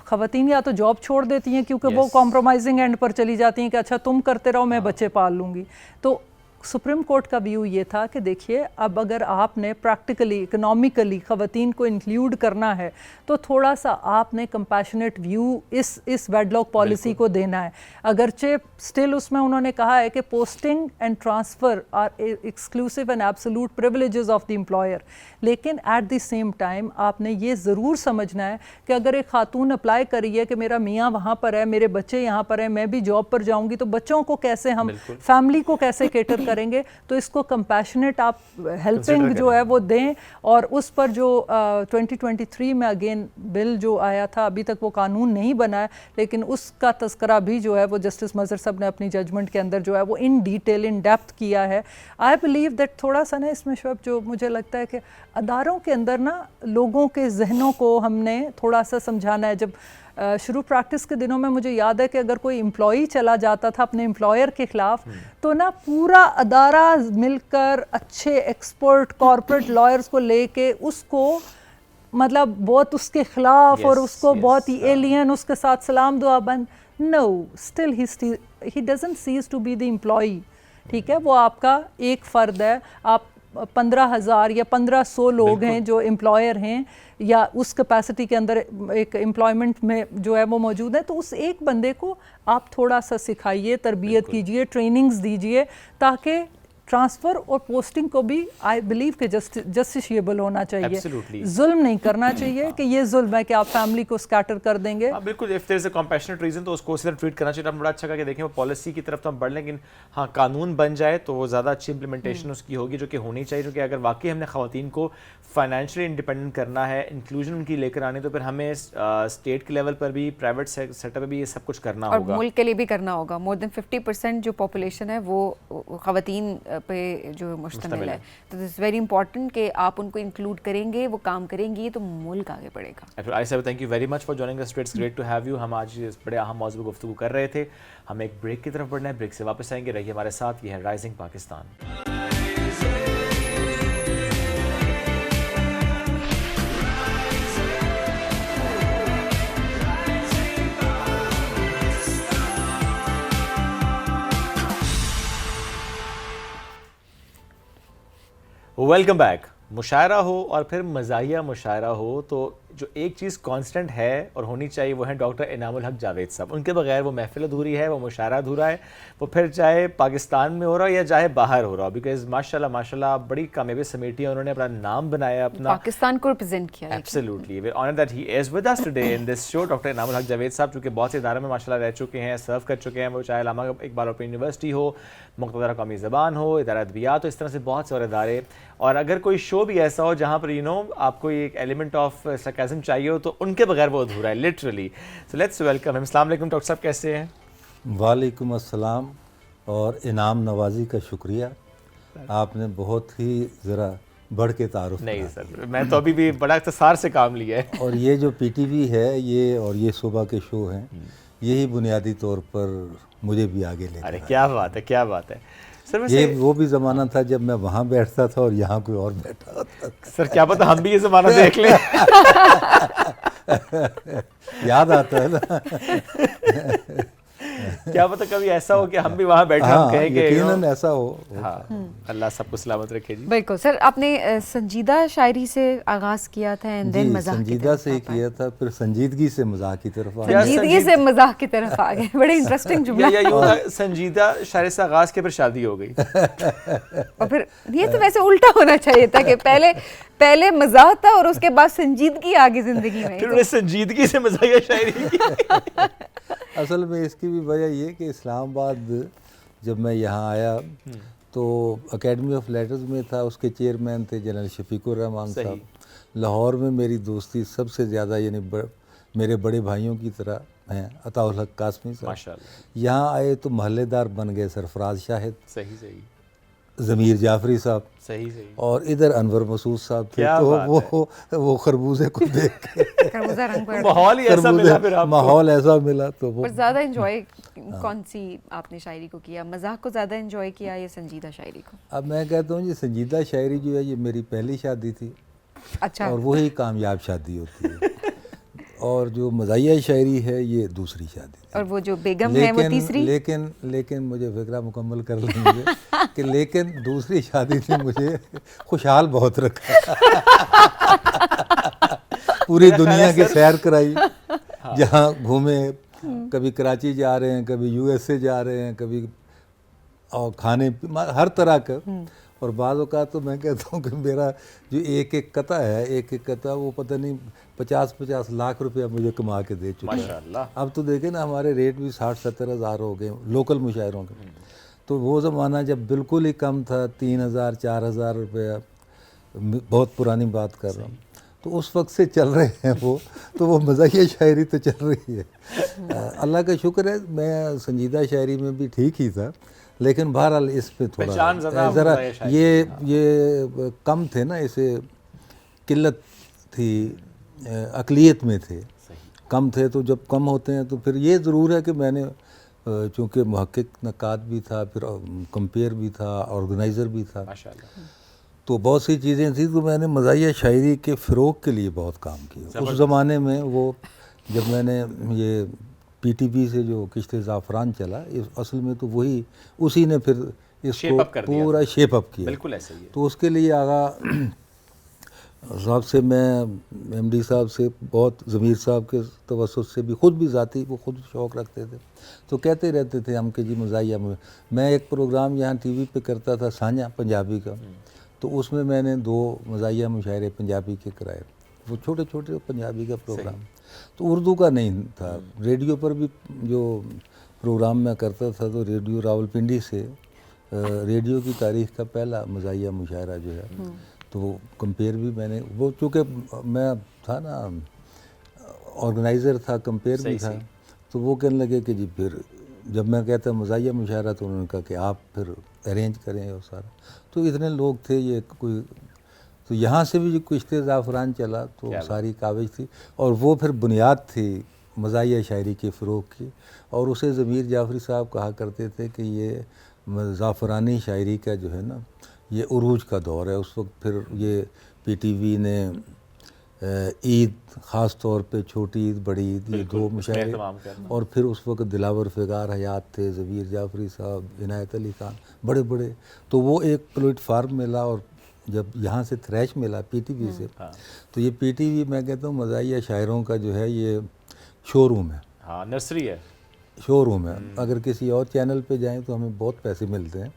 ख़वातीन या तो जॉब छोड़ देती हैं क्योंकि वो कॉम्प्रोमाइजिंग एंड पर चली जाती हैं कि अच्छा तुम करते रहो, मैं बच्चे पाल लूँगी। तो सुप्रीम कोर्ट का व्यू ये था कि देखिए अब अगर आपने प्रैक्टिकली इकोनॉमिकली ख़वातीन को इंक्लूड करना है तो थोड़ा सा आपने कंपैशनेट व्यू इस वेडलॉक पॉलिसी को देना है। अगरचे स्टिल उसमें उन्होंने कहा है कि posting and transfer R exclusive and absolute privileges of the employer, लेकिन एट द सेम टाइम आपने ये ज़रूर समझना है कि अगर एक खातून अप्लाई करी है कि मेरा मियाँ वहाँ पर है, मेरे बच्चे यहाँ पर हैं, मैं भी जॉब पर जाऊँगी, तो बच्चों को कैसे हम फैमिली को कैसे केटर करेंगे तो इसको कंपैशनेट आप हेल्पिंग जो है वो दें। और उस पर जो 2023 में अगेन बिल जो आया था, अभी तक वो कानून नहीं बना है, लेकिन उसका तस्करा भी जो है वो जस्टिस मजहर साहब ने अपनी जजमेंट के अंदर जो है वो इन डिटेल इन डेप्थ किया है। आई बिलीव दैट थोड़ा सा ना इसमें शोएब जो मुझे लगता है कि अदारों के अंदर ना लोगों के जहनों को हमने थोड़ा सा समझाना है। जब शुरू प्रैक्टिस के दिनों में मुझे याद है कि अगर कोई एम्प्लॉई चला जाता था अपने एम्प्लॉयर के खिलाफ, तो ना पूरा अदारा मिलकर अच्छे एक्सपर्ट कॉर्पोरेट लॉयर्स को लेके उसको मतलब बहुत उसके खिलाफ और उसको बहुत ही एलियन उसके साथ सलाम दुआ बंद। No, still he doesn't cease to be the employee. ठीक है, वो आपका एक फ़र्द है। आप 15,000 या 1500 लोग हैं जो एम्प्लॉयर हैं या उस कैपेसिटी के अंदर एक एम्प्लॉयमेंट में जो है वो मौजूद है, तो उस एक बंदे को आप थोड़ा सा सिखाइए, तरबियत कीजिए, ट्रेनिंग्स दीजिए, ताकि ट्रांसफ़र और पोस्टिंग को भी आई बिलीव कि जस्टिशिएबल होना चाहिए। जुल्म नहीं करना चाहिए कि ये जुल्म है कि आप फैमिली को स्कैटर कर देंगे। हाँ बिल्कुल, if there is a compassionate reason तो उसको उसी तरह ट्रीट करना चाहिए। आपने बड़ा अच्छा कहा कि देखें वो पॉलिसी की तरफ तो हम बढ़, लेकिन हाँ कानून बन जाए तो वो ज़्यादा अच्छी इंप्लीमेंटेशन उसकी होगी जो कि होनी चाहिए। क्योंकि अगर वाकई हमने ख़वातीन को फाइनेंशियली इंडिपेंडेंट करना है, इंक्लूजन उनकी लेकर आनी, तो फिर हमें स्टेट के लेवल पर भी, प्राइवेट सेक्टर पर भी ये सब कुछ करना होगा और मुल्क के लिए भी करना होगा। मोर देन 50% जो पॉपुलेशन है वो ख़वातीन पे जो मुश्तमिल है, तो दिस वेरी इंपॉर्टेंट कि आप उनको इंक्लूड करेंगे, वो काम करेंगे तो मुल्क आगे बढ़ेगा। I say thank you very much for joining us, it's great to have you. हम आज इस बड़े अहम मौजूद पर गुफ्तगू कर रहे थे। हम एक ब्रेक की तरफ बढ़ना है, ब्रेक से वापस आएंगे, रहिए हमारे साथ। ये है राइजिंग पाकिस्तान। Welcome back. मुशायरा हो और फिर मज़ाहिया मुशायरा हो, तो जो एक चीज़ कांस्टेंट है और होनी चाहिए वो है डॉक्टर इनामुल हक जावेद साहब। उनके बगैर वो महफिल अधूरी है, वो मुशायरा अधूरा है, वो फिर चाहे पाकिस्तान में हो रहा हो या चाहे बाहर हो रहा हो। बिकॉज माशाल्लाह माशाल्लाह बड़ी कामयाबी समेटी है उन्होंने, अपना नाम बनाया, अपना पाकिस्तान को रिप्रेजेंट किया। Absolutely, we honour that he is with us today in this show. Doctor Inamul Haq Javed साहब चूँकि बहुत से इदारों में माशाल्लाह रह चुके हैं, सर्व कर चुके हैं, वो चाहे अल्लामा इकबाल ओपन यूनिवर्सिटी हो, मुक़्तदरा कौमी ज़बान हो, इदारा अदबियात हो, इस तरह से बहुत से और इदारे। और अगर कोई शो भी ऐसा हो जहाँ पर आपको एक एलिमेंट ऑफ सरकाज़म चाहिए हो, तो उनके बगैर वो अधूरा है literally. So let's welcome him. अस्सलाम वालेकुम डॉक्टर साहब, कैसे हैं? वालेकुम अस्सलाम और इनाम नवाजी का शुक्रिया। आपने बहुत ही ज़रा बढ़ के तारुफ नहीं सर, मैं तो अभी भी बड़ा इख्तिसार से काम लिया है। और ये जो पीटीवी है ये और ये सुबह के शो हैं, यही बुनियादी तौर पर मुझे भी आगे ले। अरे क्या बात है, क्या बात है सर। ये वो भी ज़माना था जब मैं वहाँ बैठता था और यहाँ कोई और बैठा होता था। सर क्या पता हम भी ये ज़माना देख लें। याद आता है ना। क्या पता कभी ऐसा हो कि हम भी वहाँ बैठे हम कहें कि यकीनन ऐसा हो। हाँ, अल्लाह सबको सलामत रखे जी। बिल्कुल सर, आपने संजीदा शायरी से आगाज किया था एंड देन मजाक की संजीदा से किया था, फिर संजीदगी से मजाक की तरफ आ गए, संजीदगी से मजाक की तरफ आ गए। बड़े इंटरेस्टिंग जुमला। या यूं था, संजीदा शायरी से आगाज के फिर शादी हो गई। और फिर ये तो वैसे उल्टा होना चाहिए था कि पहले मजाक था और उसके बाद संजीदगी आ गई जिंदगी में। फिर संजीदगी से मजाकिया शायरी की। असल में इसकी भी वजह ये कि इस्लामाबाद जब मैं यहाँ आया तो एकेडमी ऑफ लेटर्स में था, उसके चेयरमैन थे जनरल शफीकुर रहमान साहब। लाहौर में मेरी दोस्ती सबसे ज़्यादा यानी मेरे बड़े भाइयों की तरह हैं अताउल हक कासमी साहब। माशाअल्लाह। यहाँ आए तो महल्लेदार बन गए सरफराज शाहिद, सही सही, ज़मीर जाफरी साहब, सही सही, और इधर अनवर मसूद साहब थे। तो वो खरबूजे को देख के माहौल ही ऐसा मिला, फिर आपको माहौल ऐसा मिला तो वो। पर ज़्यादा एंजॉय कौन सी आपने शायरी को किया? मजाक को ज़्यादा एंजॉय किया या संजीदा शायरी को? अब मैं कहता हूँ ये संजीदा शायरी जो है ये मेरी पहली शादी थी। अच्छा। और वही कामयाब शादी होती है। और जो मज़ाहिया शायरी है ये दूसरी शादी थी। और वो जो बेगम है वो तीसरी। लेकिन मुझे फिक्रा मुकम्मल कर लेंगे कि लेकिन दूसरी शादी ने मुझे खुशहाल बहुत रखा। पूरी दुनिया की सैर कराई, जहाँ घूमे, कभी कराची जा रहे हैं, कभी यूएसए जा रहे हैं, कभी और खाने हर तरह का। और बाद औक़ात तो मैं कहता हूँ कि मेरा जो एक एक कता है, एक एक कता वो पता नहीं 50-50 लाख रुपया मुझे कमा के दे चुका है। अब तो देखें ना हमारे रेट भी 60-70 हज़ार हो गए लोकल मुशायरों के। तो वो ज़माना जब बिल्कुल ही कम था, 3,000 4,000 रुपया, बहुत पुरानी बात कर रहा हूँ, तो उस वक्त से चल रहे हैं वो, तो वो मज़ाहिया शायरी तो चल रही है। अल्लाह का शुक्र है मैं संजीदा शायरी में भी ठीक ही था, लेकिन बहरहाल इस पे पहचान थोड़ा ज़रा ज़रा मज़ाहिया शायरी ये कम थे ना, इसे किल्लत थी, अक़लियत में थे, कम थे। तो जब कम होते हैं तो फिर ये ज़रूर है कि मैंने चूँकि मुहक्किक नक़ाद भी था, फिर कंपेयर भी था, ऑर्गेनाइज़र भी था, माशाल्लाह। तो बहुत सी चीज़ें थी, तो मैंने मज़ाहिया शायरी के फ़रोग़ के लिए बहुत काम किया उस ज़माने में। वो जब मैंने ये पीटीपी से जो किश्ते ज़ाफ़रान चला, इस असल में तो वही उसी ने फिर शेप इसको अप कर दिया पूरा शेप अप किया। बिल्कुल ऐसे ही है। तो उसके लिए आगा साहब से, मैं एमडी साहब से बहुत, ज़मीर साहब के तवस्सुत से भी, ख़ुद भी ज़ाती वो ख़ुद शौक़ रखते थे, तो कहते रहते थे हम कि जी मज़ाहिया में। मैं एक प्रोग्राम यहाँ टीवी पे करता था, साझा पंजाबी का, तो उसमें मैंने 2 मज़ाहिया मुशायरे पंजाबी के कराए, वो छोटे छोटे पंजाबी का प्रोग्राम, तो उर्दू का नहीं था। रेडियो पर भी जो प्रोग्राम मैं करता था, तो रेडियो रावलपिंडी से रेडियो की तारीख़ का पहला मज़ाहिया मुशायरा जो है, तो कंपेयर भी मैंने, वो चूँकि मैं था ना ऑर्गेनाइज़र था, कंपेयर भी था, तो वो कहने लगे कि जी, फिर जब मैं कहता मज़ाहिया मुशायरा, तो उन्होंने कहा कि आप फिर अरेंज करें और सारा। तो इतने लोग थे, ये कोई, तो यहाँ से भी जो किश्ते ज़ाफ़रान चला, तो सारी काबिज थी, और वो फिर बुनियाद थी मज़ाहिया शायरी के फ़रोग़ की। और उसे ज़मीर जाफ़री साहब कहा करते थे कि ये ज़ाफ़रानी शायरी का जो है ना, ये उरूज का दौर है। उस वक्त फिर ये पीटीवी ने ईद, ख़ास तौर पे छोटी ईद, बड़ी ईद, ये 2 मुशायरे, और फिर उस वक्त दिलावर फ़िगार हयात थे, ज़मीर जाफ़री साहब, इनायत अली खान, बड़े बड़े। तो वो एक प्लेटफार्म मिला, और जब यहाँ से थ्रैश मिला पीटीवी से, तो ये पीटीवी मैं कहता हूँ मज़ाहिया शायरों का जो है ये शोरूम है। हाँ, नर्सरी है, शोरूम है। अगर किसी और चैनल पे जाएं तो हमें बहुत पैसे मिलते हैं,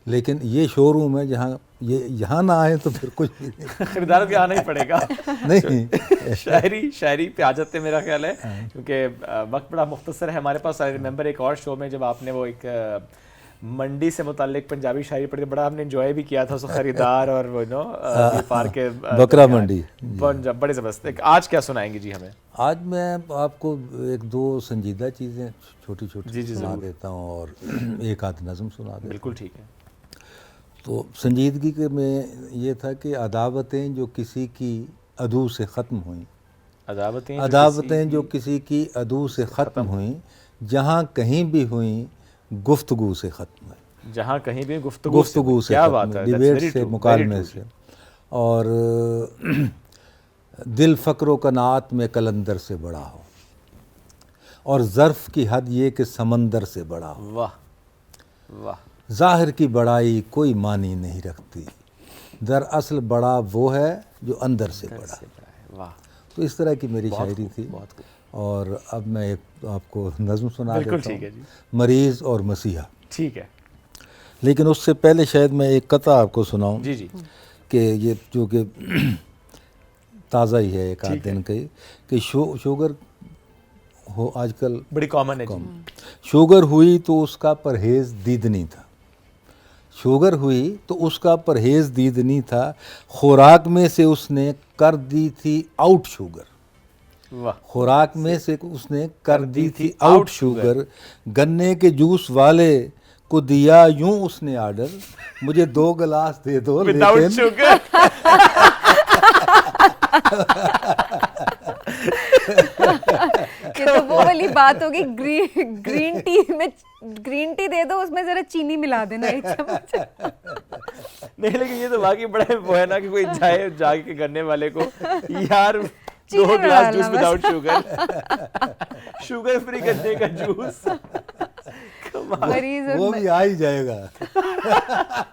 लेकिन ये शोरूम है जहाँ ये यहाँ ना आए तो फिर कुछ भी नहीं। खरीदारों के आना ही पड़ेगा। नहीं शायरी पे आ जाते हैं मेरा ख्याल है, क्योंकि वक्त बड़ा मुख्तसर है हमारे पास। आई रिमेंबर एक और शो में जब आपने वो एक मंडी से मुताल्लिक पंजाबी शायरी पढ़ी, बड़ा हमने एंजॉय भी किया था उसको, खरीदार और वो व्यापार के बकरा मंडी, बड़े ज़बरदस्त। आज क्या सुनाएंगे जी हमें? आज मैं आपको 1-2 संजीदा चीज़ें छोटी छोटी सुना देता हूँ, और एक आध नज़म सुना देता हूँ। बिल्कुल ठीक है। तो संजीदगी के में ये था कि अदावतें जो किसी की अदू से ख़त्म हुई, अदावतें जो किसी की अदू से ख़त्म हुई, जहाँ कहीं भी हुई गुफ्तगू से ख़त्म हुई, जहाँ कहीं भी गुफ्तगू से ख़त्म हुई, डिबेट से, मुकालमे से। और दिल फ़क्र कनात में कलंदर से बड़ा हो, और ज़र्फ़ की हद ये कि समंदर से बड़ा हो। वाह वाह। ज़ाहिर की बड़ाई कोई मानी नहीं रखती, दरअसल बड़ा वो है जो अंदर से बड़ा है। वाह। तो इस तरह की मेरी शायरी थी। और अब मैं एक आपको नज़्म सुना देता हूँ, मरीज़ और मसीहा। ठीक है। लेकिन उससे पहले शायद मैं एक कथा आपको सुनाऊँ। जी जी। कि ये जो कि ताज़ा ही है, एक आध दिन का ही, कि शुगर हो आजकल बड़ी कॉमन है। शुगर हुई तो उसका परहेज़ दीदनी था, शुगर हुई तो उसका परहेज़ दीदनी था, खुराक में से उसने कर दी थी आउट शुगर। खुराक में से उसने कर दी थी आउट शुगर, गन्ने के जूस वाले को दिया यूं उसने ऑर्डर, मुझे 2 गिलास दे दो विदाउट शुगर। ये तो वो वाली बात होगी, ग्रीन टी में ग्रीन टी दे दो, उसमें जरा चीनी मिला देना 1 चम्मच। नहीं, लेकिन ये तो वाकई बड़ा वो है ना कि कोई जाए जाके गन्ने वाले को, यार 2 गिलास juice without sugar, sugar free गन्ने का जूस। वो भी आ ही जाएगा।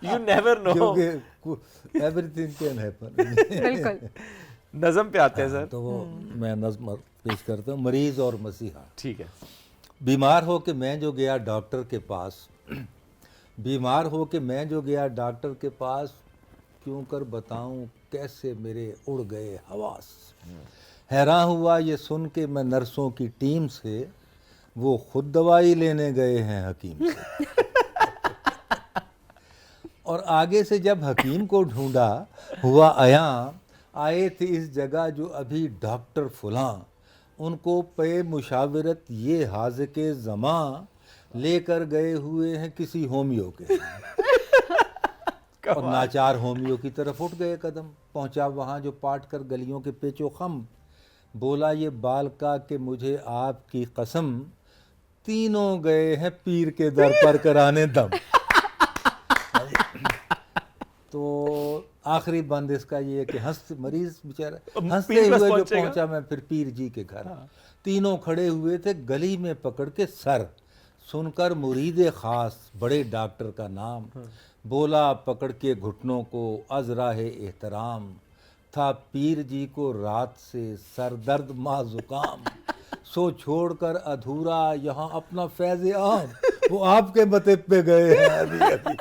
You never know. क्योंकि everything can happen। बिल्कुल। नज़म पे आते हैं सर। तो वो मैं नज़म पेश करता हूँ, मरीज़ और मसीहा। ठीक है। बीमार हो के मैं जो गया डॉक्टर के पास, बीमार हो के मैं जो गया डॉक्टर के पास, क्यों कर बताऊं कैसे मेरे उड़ गए हवास। हैरान हुआ ये सुन के मैं नर्सों की टीम से, वो खुद दवाई लेने गए हैं हकीम से। और आगे से जब हकीम को ढूंढा हुआ आया, आए थे इस जगह जो अभी डॉक्टर फुलां, उनको पे मुशावरत ये हाज़िके ज़मां, लेकर गए हुए हैं किसी होमियो के। और नाचार होमियो की तरफ उठ गए कदम, पहुंचा वहाँ जो पाट कर गलियों के पेचो खम, बोला ये बालका कि मुझे आपकी कसम, तीनों गए हैं पीर के दर पर कराने दम। तो आखिरी बंद इसका ये है कि मरीज बेचारा हंसते हुए जो पहुंचा मैं फिर पीर जी के घर। तीनों खड़े हुए थे गली में पकड़ के सर, सुनकर मुरीदे खास बड़े डॉक्टर का नाम, बोला पकड़ के घुटनों को अज़राहे एहतराम, था पीर जी को रात से सर दर्द मा जुकाम, सो छोड़कर अधूरा यहाँ अपना फैज़ आम, वो आपके मते पे गए हैं अभी अभी।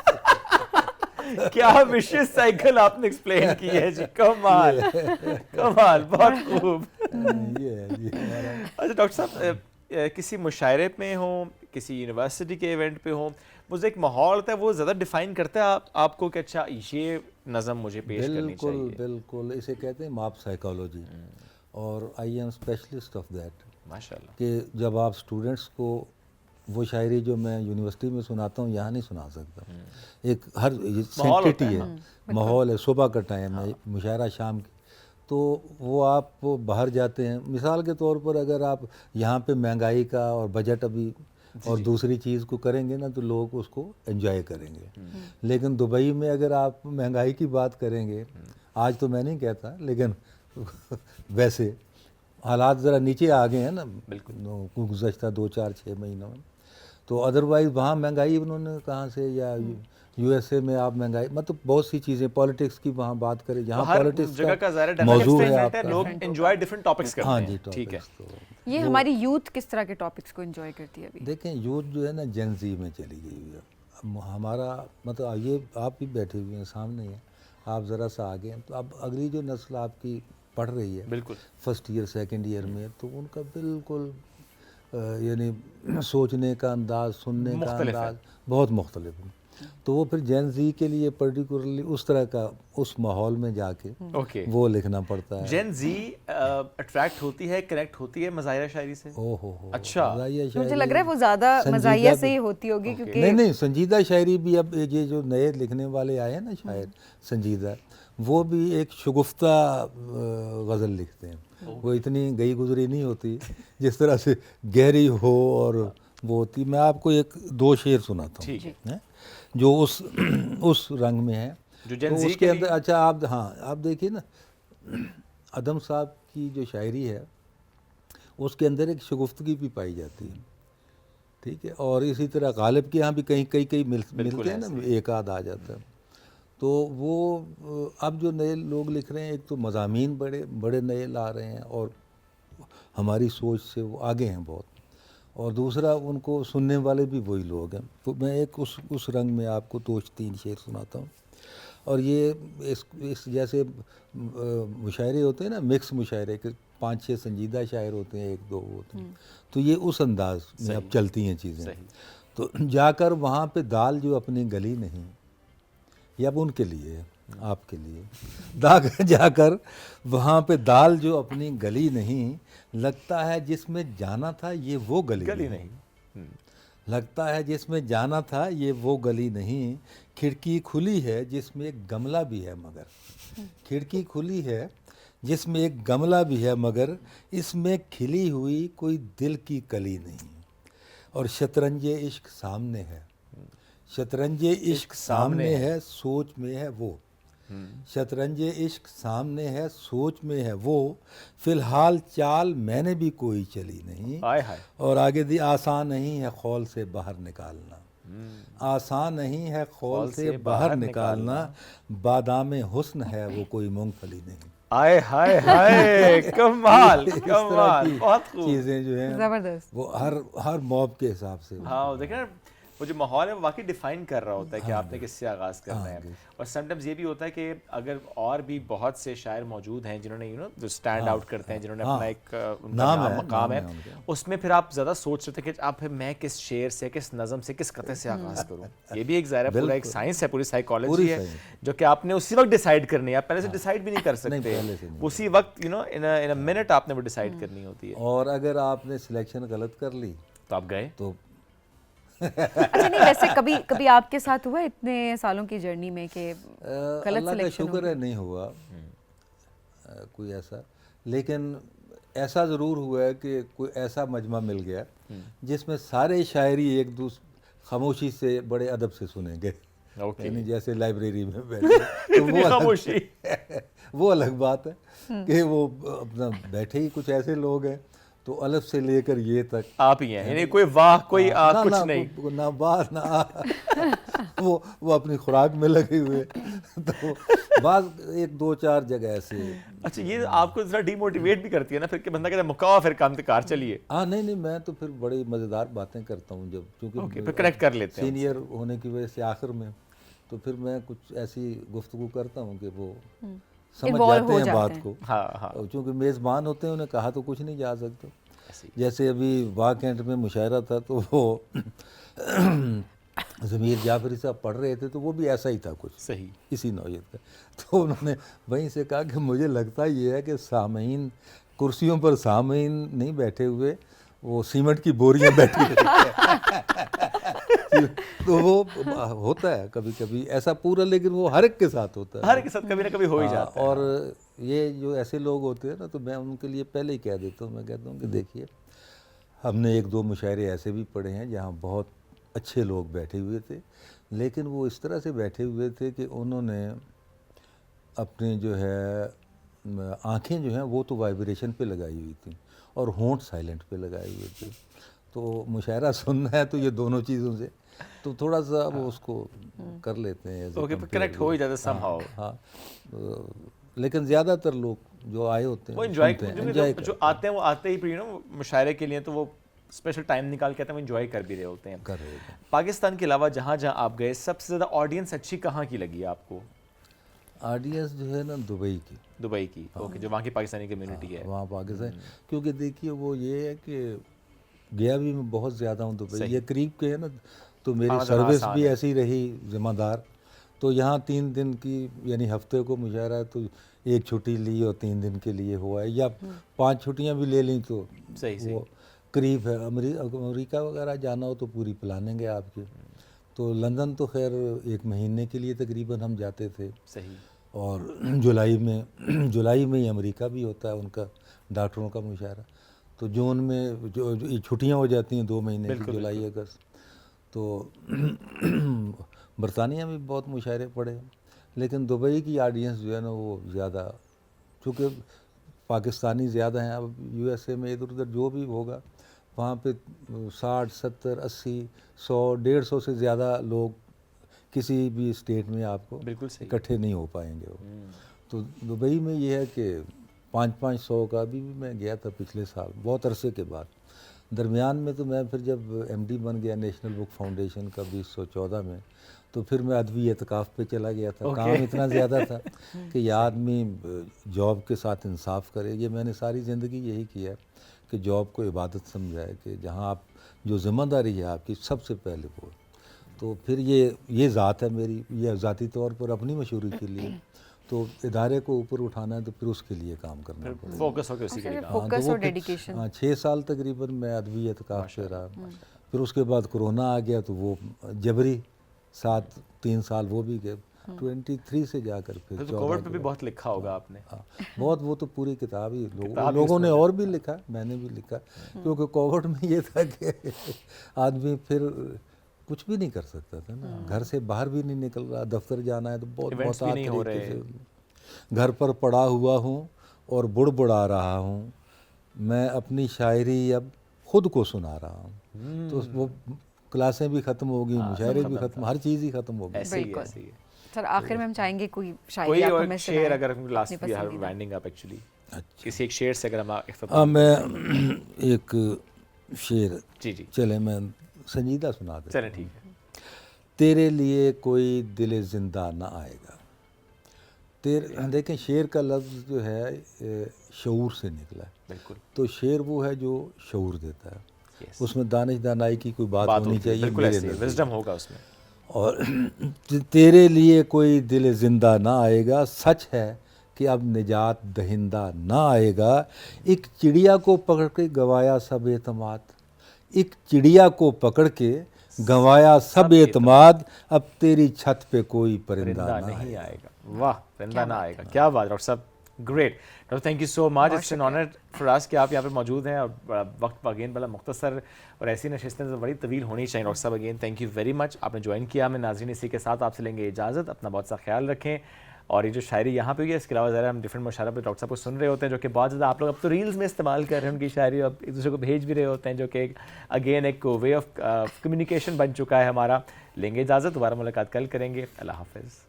क्या विशेष साइकिल आपने एक्सप्लेन की है जी, कमाल कमाल, बहुत खूब। अच्छा डॉक्टर साहब, किसी मुशायरे में हो, किसी यूनिवर्सिटी के इवेंट पे हो, मुझे एक माहौल होता है वो ज़्यादा डिफाइन करता है आपको कि अच्छा ये नज़म मुझे पेश करनी चाहिए। बिल्कुल, इसे कहते हैं माप साइकोलॉजी, और I am specialist of that. माशाल्लाह। कि जब आप स्टूडेंट्स को वो शायरी जो मैं यूनिवर्सिटी में सुनाता हूँ यहाँ नहीं सुना सकता, एक हर सेंटिटी है, माहौल है, सुबह का टाइम है, मुशायरा शाम की, तो वो आप बाहर जाते हैं, मिसाल के तौर पर अगर आप यहाँ पे महंगाई का और बजट अभी और दूसरी चीज़ को करेंगे ना तो लोग उसको एंजॉय करेंगे, लेकिन दुबई में अगर आप महंगाई की बात करेंगे, आज तो मैं नहीं कहता, लेकिन वैसे हालात ज़रा नीचे आ गए हैं ना बिल्कुल गुज़श्ता 2-4-6 महीनों में, तो अदरवाइज़ वहाँ महंगाई उन्होंने कहाँ से, या यूएसए में आप महंगाई, मतलब बहुत सी चीज़ें, पॉलिटिक्स की वहाँ बात करें, जहाँ पॉलिटिक्स जगह का मौजूद है आपका, लोग एंजॉय डिफरेंट टॉपिक्स करते हैं। हाँ जी, ठीक है। तो ये हमारी यूथ किस तरह के टॉपिक्स को एंजॉय करती है अभी? देखें यूथ जो है ना जेनजी में चली गई हुई है, हमारा मतलब ये आप भी बैठे हुए हैं सामने है, आप ज़रा सा आगे हैं, तो अब अगली जो नस्ल आपकी पढ़ रही है बिल्कुल फर्स्ट ईयर सेकंड ईयर में, तो उनका बिल्कुल यानी सोचने का अंदाज, सुनने का अंदाज बहुत मुख्तलिफ है, तो वो फिर जेन जी के लिए पर्टिकुलरली उस तरह का उस माहौल में जाके वो लिखना पड़ता है। जेन जी अट्रैक्ट होती है, कनेक्ट होती है मज़ाहिरा शायरी से। ओहो, अच्छा, मुझे लग रहा है वो ज़्यादा मज़ाहिया से ही होती होगी, क्योंकि नहीं संजीदा शायरी भी, अब ये जो नए लिखने वाले आए हैं ना शायर संजीदा, वो भी एक शुगुफ्ता गज़ल लिखते हैं, वो इतनी गई गुजरी नहीं होती जिस तरह से गहरी हो और वो होती। मैं आपको एक 2 शेर सुनाता हूँ जो उस रंग में है, जो तो उसके अंदर, अच्छा आप आप देखिए ना, अदम साहब की जो शायरी है उसके अंदर एक शगुफ्तगी भी पाई जाती है, ठीक है, और इसी तरह गालिब के यहाँ भी कहीं मिलते हैं ना, एक आध आ जाता है, तो वो अब जो नए लोग लिख रहे हैं, एक तो मज़ामीन बड़े नए ला रहे हैं और हमारी सोच से वो आगे हैं बहुत, और दूसरा उनको सुनने वाले भी वही लोग हैं। तो मैं एक उस रंग में आपको 2-3 शेर सुनाता हूँ, और ये इस जैसे मुशायरे होते हैं ना, मिक्स मुशायरे के 5-6 संजीदा शायर होते हैं, 1-2 होते हैं, तो ये उस अंदाज में अब चलती हैं चीज़ें। तो जाकर वहाँ पे दाल जो अपनी गली नहीं, ये अब उनके लिए है, आपके लिए, जाकर वहाँ पे दाल जो अपनी गली नहीं, लगता है जिसमें जाना था ये वो गली नहीं। लगता है जिसमें जाना था ये वो गली नहीं, खिड़की खुली है जिसमें एक गमला भी है मगर, खिड़की खुली है जिसमें एक गमला भी है मगर, इसमें खिली हुई कोई दिल की कली नहीं, और शतरंजे इश्क सामने है, शतरंजे इश्क सामने है, सोच में है वो, शतरंजे इश्क सामने है, सोच में है वो, फिलहाल चाल मैंने भी कोई चली नहीं, और आगे दी आसान नहीं है खौल से बाहर निकालना, आसान नहीं है खौल से बाहर निकालना, बादामे हुस्न है वो कोई मूंगफली नहीं। आए हाय हाय, कमाल कमाल, बहुत खूब चीज़ें जो हैं जबरदस्त, वो हर मौब के हिसाब से। हाँ देखें वो जो माहौल है वो वाकई डिफाइन कर रहा होता है कि आपने किससे आगाज़ करना है। और समटाइम्स ये भी होता है कि अगर और भी बहुत से शायर मौजूद हैं जिन्होंने जो स्टैंड आउट करते हैं, जिन्होंने अपना एक उनका नाम मकाम है, उसमें फिर आप ज़्यादा सोच रहे थे कि आप फिर मैं किस शेर से, किस नज़म से, किस कते से आगाज़ करूँ। ये भी एक ज़ाहिर पूरा एक साइंस है, पूरी साइकोलॉजी है जो कि आपने उसी वक्त डिसाइड करनी है। आप पहले से डिसाइड भी नहीं कर सकते, उसी वक्त इन अ मिनट आपने वो डिसाइड करनी होती है। और अगर आपने सिलेक्शन गलत कर ली तो आप गए। तो अच्छा नहीं, वैसे कभी आपके साथ हुआ इतने सालों की जर्नी में कि गलत अल्लाह का सिलेक्शन शुक्र है नहीं हुआ कोई ऐसा, लेकिन ऐसा ज़रूर हुआ है कि कोई ऐसा मजमा मिल गया जिसमें सारे शायरी एक दूसरे खामोशी से बड़े अदब से सुनेंगे। यानी जैसे लाइब्रेरी में बैठे तो वो अलग बात है कि वो अपना बैठे ही कुछ ऐसे लोग हैं तो अलफ से लेकर ये तक आप ही हैं, यानी कोई वाह कोई आ कुछ नहीं, ना वाह ना आ वो अपनी खुराक में लगे हुए तो बाद एक दो चार जगह ऐसे। अच्छा, ये आपको जरा डिमोटिवेट भी करती है ना फिर कि बंदा कहता है मुकाओ फिर काम कार चलिए। हाँ नहीं मैं तो फिर बड़ी मज़ेदार बातें करता हूँ जब, क्योंकि फिर कनेक्ट कर लेते हैं सीनियर होने की वजह से आखिर में, तो फिर मैं कुछ ऐसी गुफ्तगू करता हूँ कि वो समझ जाते हैं बात को। हाँ। क्योंकि मेज़बान होते हैं, उन्हें कहा तो कुछ नहीं जा सकता। जैसे अभी वाह कैंट में मुशायरा था तो वो ज़मीर जाफरी साहब पढ़ रहे थे तो वो भी ऐसा ही था कुछ सही इसी नौयत का। तो उन्होंने वहीं से कहा कि मुझे लगता ये है कि सामीन कुर्सियों पर सामीन नहीं बैठे हुए, वो सीमेंट की बोरियां बैठी तो वो होता है कभी कभी ऐसा पूरा, लेकिन वो हर एक के साथ होता है, हर एक के साथ कभी ना कभी हो ही जाता है। और ये जो ऐसे लोग होते हैं ना तो मैं उनके लिए पहले ही कह देता हूँ, मैं कहता हूँ कि देखिए हमने एक दो मुशायरे ऐसे भी पढ़े हैं जहाँ बहुत अच्छे लोग बैठे हुए थे, लेकिन वो इस तरह से बैठे हुए थे कि उन्होंने अपने जो है आँखें जो हैं वो तो वाइब्रेशन पे लगाई हुई थी और होंठ साइलेंट पे लगाए हुए थे। तो मुशायरा सुनना है तो ये दोनों चीज़ों से तो थोड़ा सा वो उसको कर लेते हैं, ओके, कनेक्ट हो ही जाता है समहाउ। हाँ, लेकिन ज़्यादातर लोग जो आए होते हैं वो एंजॉय जो आते हैं वो आते ही फिर मुशायरे के लिए तो वो स्पेशल टाइम निकाल के आते हैं, वो एंजॉय कर भी रहे होते हैं। पाकिस्तान के अलावा जहाँ जहाँ आप गए सबसे ज़्यादा ऑडियंस अच्छी कहाँ की लगी आपको? ऑडियंस जो है ना दुबई की। ओके, जो वहाँ की पाकिस्तानी कम्युनिटी है वहाँ पाकिस्तान, क्योंकि देखिए वो ये है कि गया भी मैं बहुत ज़्यादा हूँ दुबई, ये करीब के है ना, तो मेरी सर्विस भी ऐसी रही ज़िम्मेदार। तो यहाँ 3 दिन की यानी हफ्ते को मुशायरा है तो एक छुट्टी ली और 3 दिन के लिए हुआ है, या 5 छुट्टियाँ भी ले ली तो वो करीब है। अमेरिका वगैरह जाना हो तो पूरी प्लानिंग है आपकी। तो लंदन तो खैर 1 महीने के लिए तकरीबन हम जाते थे। सही। और जुलाई में ही अमेरिका भी होता है उनका डॉक्टरों का मुशायरा। तो जून में जो छुट्टियां हो जाती हैं 2 महीने की, जुलाई अगस्त, तो बरतानिया में बहुत मुशायरे पड़े। लेकिन दुबई की ऑडियंस जो है ना वो ज़्यादा, चूँकि पाकिस्तानी ज़्यादा हैं। अब यूएसए में इधर उधर जो भी होगा वहाँ पे 60, 70, 80, 100, 150 से ज़्यादा लोग किसी भी स्टेट में आपको इकट्ठे नहीं हो पाएंगे वो। तो दुबई में ये है कि 500 का भी मैं गया था पिछले साल, बहुत अरसे के बाद। दरमियान में तो मैं फिर जब एमडी बन गया नेशनल बुक फाउंडेशन का 2014 में, तो फिर मैं अदबी एतकाफ़ पे चला गया था। काम इतना ज़्यादा था कि ये आदमी जॉब के साथ इंसाफ करे। ये मैंने सारी ज़िंदगी यही किया कि जॉब को इबादत समझाए, कि जहाँ आप जो ज़िम्मेदारी है आपकी सबसे पहले वो। तो फिर ये ज़ात है मेरी, ये ज़ाती तौर पर अपनी मशहूरी के लिए, तो इदारे को ऊपर उठाना है तो फिर उसके लिए काम करना है, फोकस होकर उसी के लिए। फोकस और डेडिकेशन। हाँ, 6 साल तकरीबन मैं अदबी एतकाफ़ पे रहा। फिर उसके बाद कोरोना आ गया तो वो जबरी 3 साल वो भी गए। 23 से जाकर फिर कोविड पे भी बहुत लिखा होगा आपने। हाँ, बहुत। वो तो पूरी किताब ही लोगों ने और भी लिखा, मैंने भी लिखा, क्योंकि कोविड में ये था कि आदमी फिर कुछ भी नहीं कर सकता था ना, घर से बाहर भी नहीं निकल रहा, दफ्तर जाना है तो बहुत तरीके से घर पर पड़ा हुआ हूँ और बुड़बुड़ा रहा हूँ। मैं अपनी शायरी अब खुद को सुना रहा हूँ। तो वो क्लासें भी ख़त्म हो गई, मुशायरे भी ख़त्म, हर चीज़ ही ख़त्म हो गई। सर आखिर में हम चाहेंगे कोई शायरी आपको मैं सुनाएं। शेर अगर last we are winding up actually, किसी एक शेर से अगर हम मैं एक शेर जी चले मैं संजीदा सुना देता। चलें ठीक है। तेरे लिए कोई दिल जिंदा ना आएगा। देखें शेर का लफ्ज़ जो है शऊर से निकला है, बिल्कुल। तो शेर वो है जो शऊर देता है, Yes. उसमें दानिश दानाई की कोई बात होनी होती है, चाहिए, बिल्कुल मेरे ऐसे नज़र। विजडम होगा उसमें। और तेरे लिए कोई दिल जिंदा ना आएगा, सच है कि अब निजात दहिंदा ना आएगा। एक चिड़िया को पकड़ के गवाया सब एतमाद, एक चिड़िया को पकड़ के गवाया सब एतमाद, अब तेरी छत पे कोई परिंदा परिंदा ना नहीं आएगा। आएगा। वाह, परिंदा ना आएगा, क्या बात doctor sahab, great. Doctor thank you so much, it's an honour for us कि आप यहाँ पे मौजूद हैं और वक्त अगेन बड़ा मुख्तसर, और ऐसी नशिस्तें तो बड़ी तवील होनी चाहिए। डॉक्टर साहब again thank you very much, आपने ज्वाइन किया। मैं नाज़रीन इसी के साथ आपसे लेंगे इजाज़त, अपना बहुत सा ख्याल रखें। और ये जो शायरी यहाँ पे हुई है, इसके अलावा ज़रा हम डिफरेंट मुशायरा पे डॉक्टर साहब को सुन रहे होते हैं, जो कि बहुत ज़्यादा आप लोग अब तो रील्स में इस्तेमाल कर रहे हैं उनकी शायरी, अब एक दूसरे को भेज भी रहे होते हैं, जो कि अगेन एक वे ऑफ कम्युनिकेशन बन चुका है हमारा। लेंगे इजाज़त, दोबारा मुलाकात कल करेंगे। अल्लाह हाफ़िज़।